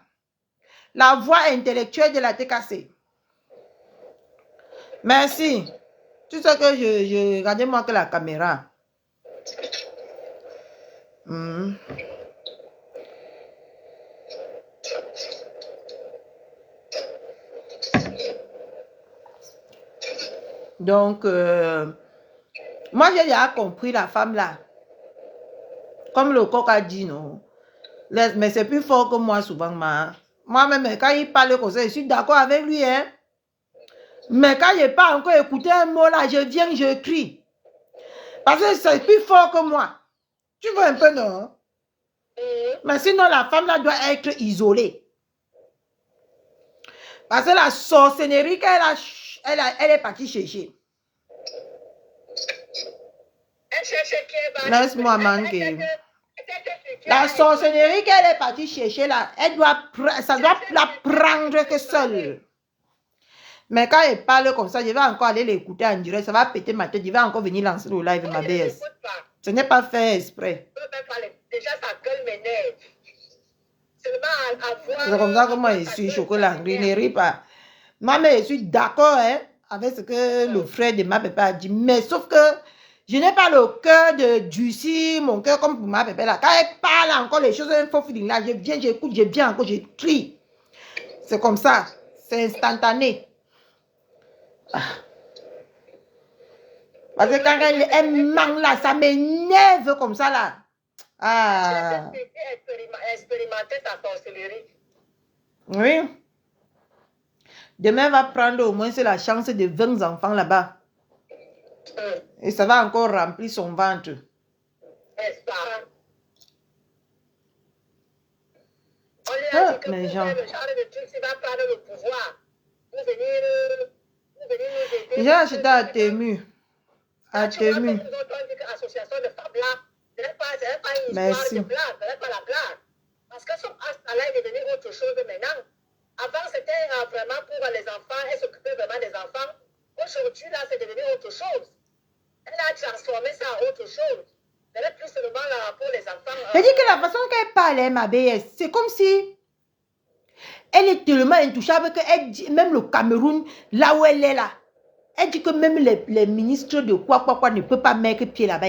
La voix intellectuelle de la TKC. Merci. Tu sais que je regardais moi que la caméra. Donc, moi j'ai déjà compris la femme là. Comme le coq a dit, non. Mais c'est plus fort que moi souvent. Moi-même, quand il parle comme ça, je suis d'accord avec lui. Hein? Mais quand je n'ai pas encore écouté un mot là, je viens, je crie. Parce que c'est plus fort que moi. Tu vois un peu, non? Mais sinon, la femme là doit être isolée. Parce que la sorcellerie qu'elle elle est partie chercher. Elle cherche qui est laisse-moi manquer. La sorcellerie qu'elle est partie chercher là, ça doit la prendre que seule. Mais quand elle parle comme ça, je vais encore aller l'écouter en direct, ça va péter ma tête, je vais encore venir lancer le live ma BS. Ce n'est pas fait exprès. Déjà sa gueule m'énerve. C'est comme ça que moi je suis chocolat, je ne ris pas. Moi-même je suis d'accord hein, avec ce que le frère de ma papa a dit, mais sauf que je n'ai pas le cœur de durcir mon cœur comme pour ma papa là. Quand elle parle encore les choses, un faux feeling là, je viens, j'écoute, je viens encore, je crie. C'est comme ça, c'est instantané. Parce que quand elle manque là, ça m'énerve comme ça là. Ah. Expérimenter ta sorcellerie. Oui. Demain va prendre au moins la chance de 20 enfants là-bas. Et ça va encore remplir son ventre. Est-ce pas? Mais genre. Le genre de truc qui va prendre le pouvoir. Vous venir nous aider. J'ai acheté à Temu. À Temu. Association de femmes là, ce n'est pas une Merci. histoire de blague, ce n'est pas la blague. Parce que son là est devenu autre chose maintenant. Avant, c'était vraiment pour les enfants, elle s'occupait vraiment des enfants. Aujourd'hui, là, c'est devenu autre chose. Elle a transformé ça en autre chose. Ce n'est plus seulement là pour les enfants. Je dis que la façon qu'elle parlait, ma BS, c'est comme si Elle est tellement intouchable qu'elle dit, même le Cameroun, là où elle est là, elle dit que même les ministres de quoi ne peuvent pas mettre pied là-bas.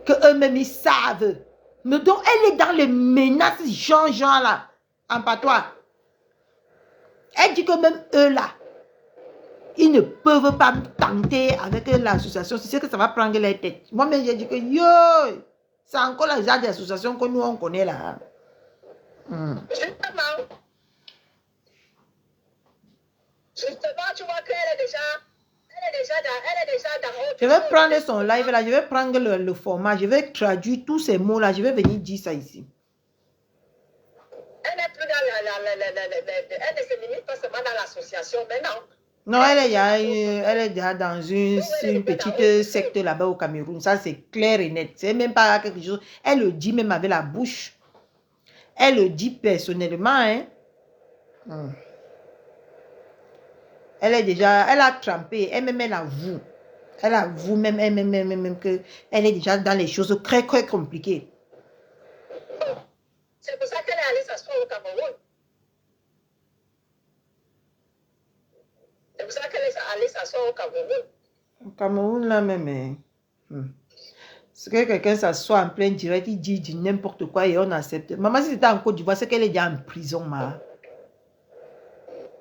Que eux-mêmes, ils savent. Mais donc, elle est dans les menaces genre là, en patois. Elle dit que même eux là, ils ne peuvent pas tenter avec l'association. C'est que ça va prendre les têtes. Moi-même, j'ai dit que yo, c'est encore la genre d'association que nous, on connaît là. Justement, tu vois qu'elle est déjà dans Je vais prendre son live là, je vais prendre le format, je vais traduire tous ces mots là, je vais venir dire ça ici. Elle n'est plus dans elle ne se limite pas seulement dans l'association, mais non. Non, elle est déjà dans une petite secte là-bas au Cameroun. Ça, c'est clair et net. C'est même pas quelque chose. Elle le dit même avec la bouche. Elle le dit personnellement. Hein. Elle est déjà, elle a trempé. Elle-même, elle avoue. Elle avoue même qu'elle est déjà dans les choses très, très compliquées. C'est pour ça qu'elle est allée s'asseoir au Cameroun. C'est pour ça qu'elle est allée s'asseoir au Cameroun. Au Cameroun, là même. C'est que quelqu'un s'assoit en plein direct, il dit n'importe quoi et on accepte. Maman, si c'était en Côte d'Ivoire, c'est qu'elle est déjà en prison, ma.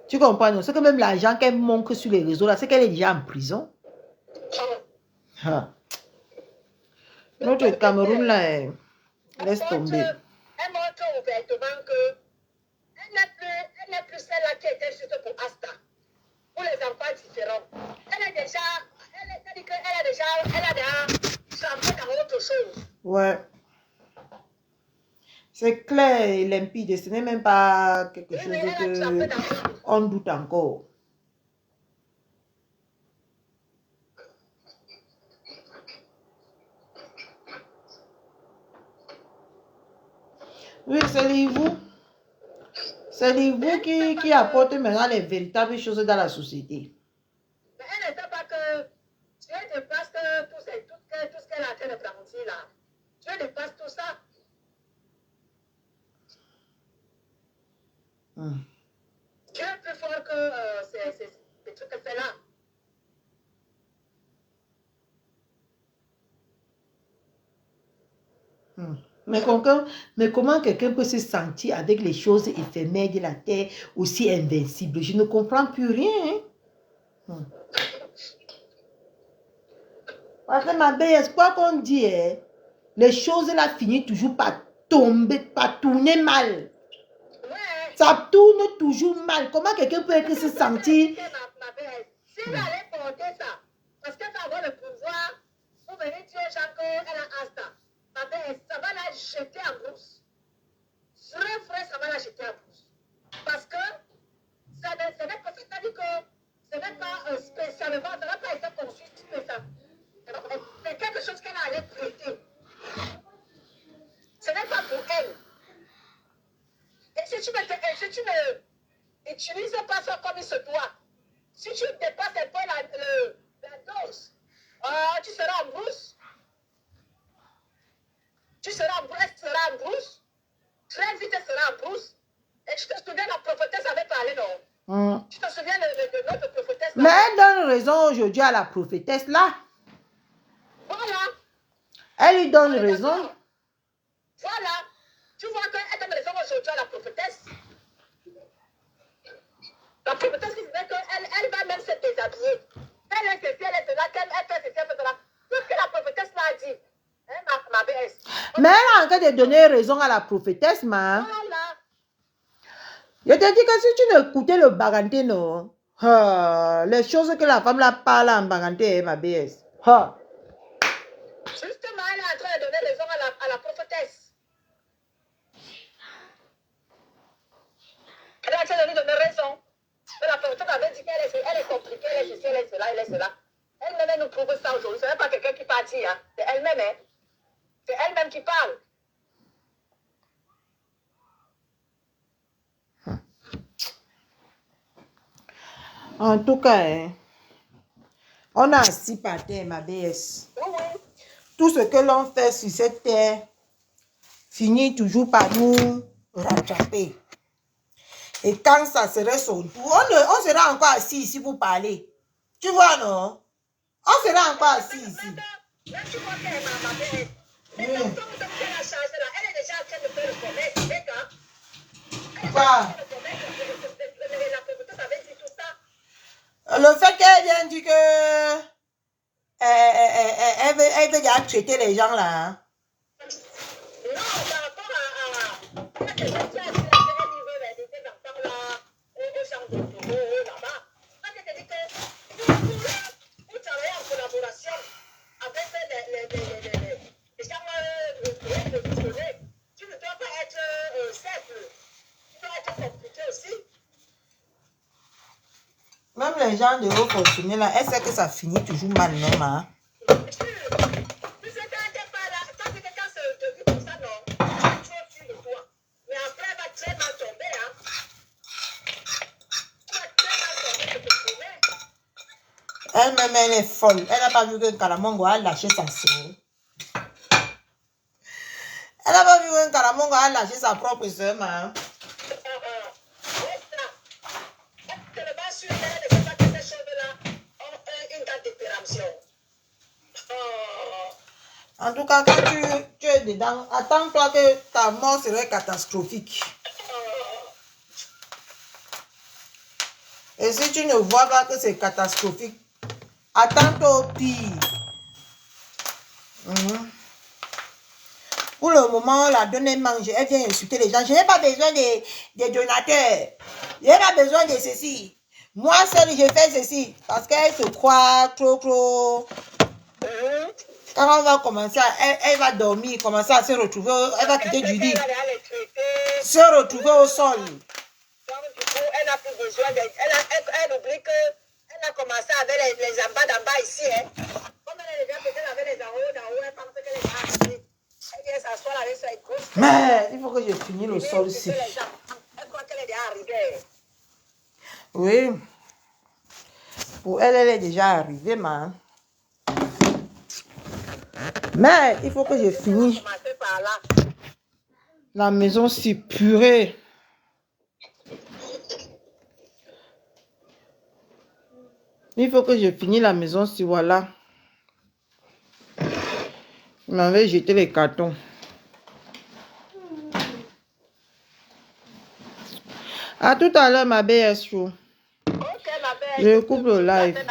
Tu comprends, non? C'est que même l'argent qu'elle manque sur les réseaux, là, c'est qu'elle est déjà en prison. Notre Cameroun, là, laisse tomber. Elle montre ouvertement qu'elle n'est plus celle-là qui était juste pour Asta. Pour les enfants différents. Elle a déjà changé dans autre chose. Ouais. C'est clair et limpide. Ce n'est même pas quelque chose qu'on doute encore. Oui, c'est vous. C'est vous qui apporte maintenant les véritables choses dans la société. Mais elle ne sait pas que Dieu dépasse tout ce qu'elle a en train de brandir là. Dieu dépasse tout ça. Dieu est plus fort que ces trucs qu'elle fait là. Mais comment quelqu'un peut se sentir avec les choses éphémères de la terre aussi invincibles? Je ne comprends plus rien. Parce que ma belle, quoi qu'on dit, les choses là finissent toujours par tomber, par tourner mal. Ouais. Ça tourne toujours mal. Comment quelqu'un peut se sentir? Si elle allait porter ça, parce qu'elle va avoir le pouvoir pour venir dire aux gens qu'elle a Asta. Ça va la jeter en brousse. Vrai, ça va la jeter en brousse. Parce que ça n'est pas, c'est-à-dire que ce n'est pas spécialement, ça n'a pas été conçu spécialement. C'est quelque chose qu'elle allait traiter. Ce n'est pas pour elle. Et si tu ne utilises pas ça comme il se doit, si tu dépasses un peu la dose, tu seras en brousse. Tu seras en brousse. Très vite, elle sera en brousse. Et tu te souviens, la prophétesse avait parlé, non? Tu te souviens de notre prophétesse? Mais elle donne raison aujourd'hui à la prophétesse là. Voilà. Elle lui donne raison. Voilà. Tu vois qu'elle donne raison aujourd'hui à la prophétesse. La prophétesse qui disait qu'elle va même se déshabiller. Elle est ceci, elle est cela, elle fait ceci, elle fait cela. Tout ce que la prophétesse l'a dit. Ma BS. Mais elle a encore de donner raison à la prophétesse, ma. Voilà. Je te dis que si tu n'écoutais le baganté, non, les choses que la femme là parle en baganté, ma BS. Justement, elle est en train de donner raison à la prophétesse. Elle est en train de lui donner raison. Mais la prophétesse avait dit qu'elle est compliquée, elle est ceci, elle est cela, elle est cela. Elle-même, elle nous prouve ça aujourd'hui. Ce n'est pas quelqu'un qui parle, hein. C'est elle-même, hein. C'est elle-même qui parle. En tout cas, on a assis par terre, ma BS. Oui. Tout ce que l'on fait sur cette terre finit toujours par nous rattraper. Et quand ça serait son tour, on sera encore assis ici pour parler. Tu vois, non? On sera encore assis ici. Là, tu vois qu'elle est ma belle. Mais comme elle a changé là, elle est déjà en train de faire le commerce, d'accord? Quoi? La promotrice avait dit tout ça. Le fait qu'elle vienne dire que elle veut déjà traiter les gens là. Hein? Non, par rapport à quelqu'un qui a dit qu'elle livre des enfants là au champ de taureau là-bas. Quand elle te dit que vous travaillez en collaboration avec les gens positionnés, tu ne dois pas être simple. Tu dois être compliqué aussi. Même les gens de haut fonctionnaires là, elle sait que ça finit toujours mal, non, ma? Elle-même, elle est folle. Elle n'a pas vu que Kalamongo a lâché sa soeur. Elle n'a pas vu que Kalamongo a lâché sa propre soeur, ma. En tout cas, quand tu es dedans, attends-toi que ta mort serait catastrophique. Et si tu ne vois pas que c'est catastrophique, attends-toi au pire. Pour le moment, la donne elle mange, elle vient insulter les gens. Je n'ai pas besoin des donateurs. Je n'ai pas besoin de ceci. Moi seule, je fais ceci. Parce qu'elle se croit trop. Quand on va commencer, elle va dormir, commencer à se retrouver, elle va quitter Judy. Se retrouver au sol. Donc, du coup, elle n'a plus besoin elle oublie qu'elle a commencé avec les embats d'en bas ici. Hein. Comme elle est déjà peut-être avec les en haut, elle pense qu'elle est déjà arrivée. Elle vient s'asseoir avec sa écoute. Mais il faut que je finisse le sol ici. Elle croit qu'elle est déjà arrivée. Oui. Pour elle, elle est déjà arrivée, man. Mais il faut que je finisse la maison si purée. Il faut que je finisse la maison si voilà. Je m'avais jeté les cartons. À tout à l'heure, ma BS Show. Ok, ma belle. Je coupe le live.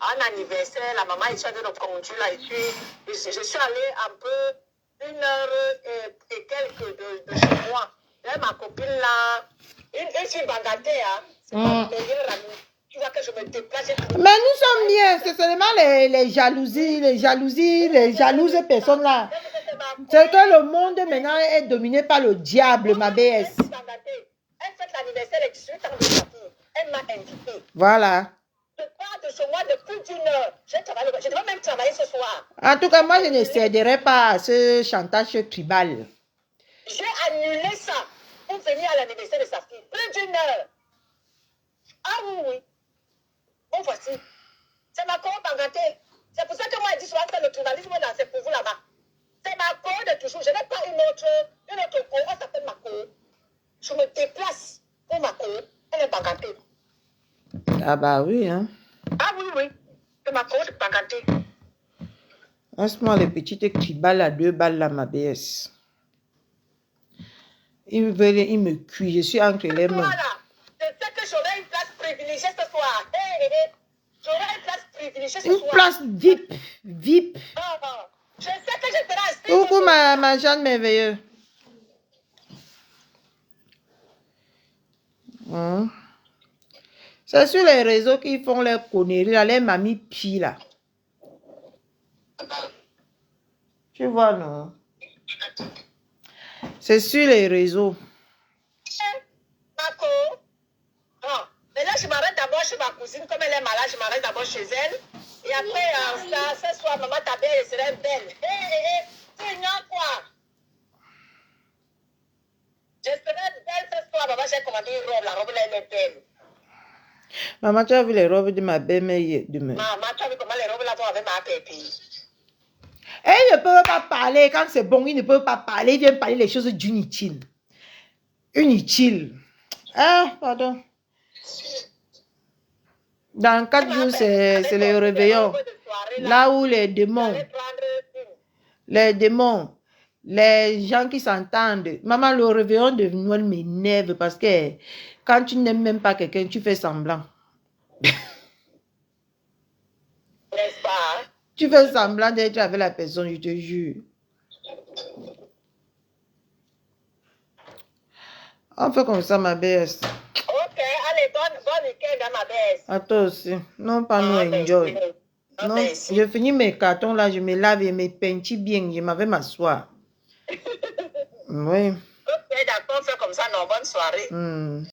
Un anniversaire, la maman est de le conduire là. Et puis, je suis allée un peu 1 heure et quelques de chez moi. Là, ma copine là, une fille bagatelle, hein. C'est ma meilleure amie. Tu vois que je me déplace. Mais nous sommes bien. C'est seulement les jalousies, les jalouses personnes là. C'est que le monde maintenant est dominé par le diable, ma BS. Elle fête l'anniversaire de 18 ans de sa fille. Elle m'a invité. Voilà. Je pars de chez moi depuis 1 heure. Je devrais même travailler ce soir. En tout cas, moi, je ne céderai pas à ce chantage tribal. J'ai annulé ça pour venir à l'anniversaire de sa fille. Plus d'1 heure. Ah oui. Bon, voici. C'est ma code bagatelle. C'est pour ça que moi, je dis souvent que le tribalisme, c'est pour vous là-bas. C'est ma code de toujours. Je n'ai pas une autre code. Elle s'appelle ma code. Je me déplace pour ma code. Elle est bagatelle. Ah bah oui, hein. Ah oui. C'est ma code bagatelle. Laisse-moi les petites tribales à 2 balles là, ma BS. Ils me cuisent. Je suis entre les mains. Voilà. Je sais que j'aurai une place privilégiée ce soir. J'aurai une place privilégiée ce soir. Une place VIP. Je sais que je serai assise. Coucou ma Jeanne merveilleuse. C'est sur les réseaux qu'ils font les conneries, là, les mamies pis là. Tu vois, non? C'est sur les réseaux. Marco. Mais là, je m'arrête d'abord chez ma cousine. Comme elle est malade, je m'arrête d'abord chez elle. Et après, ce soir, maman, ta belle, elle serait belle. Tu ignores quoi? Je serai belle ce soir. Maman, j'ai commandé une robe. La robe, là, elle est belle. Maman, tu as vu les robes de ma belle-mère demain? Maman, tu as vu comment les robes là vont avec ma pépille? Et ils ne peuvent pas parler. Quand c'est bon, ils ne peuvent pas parler. Ils viennent parler les choses d'inutiles. Inutiles. Ah, pardon. Dans 4 jours, c'est le réveillon. Là où les démons, les gens qui s'entendent. Maman, le réveillon de Noël m'énerve parce que quand tu n'aimes même pas quelqu'un, tu fais semblant. N'est-ce pas? Tu fais semblant d'être avec la personne, je te jure. On fait comme ça, ma belle. Ok, allez, bonne week-end à ma belle. À toi aussi. Non, pas nous enjoy. Ah, Non, merci. je finis mes cartons là, je me lave et me peinture bien. Je m'avais m'asseoir. Oui. Ok, d'accord, on fait comme ça, non, bonne soirée.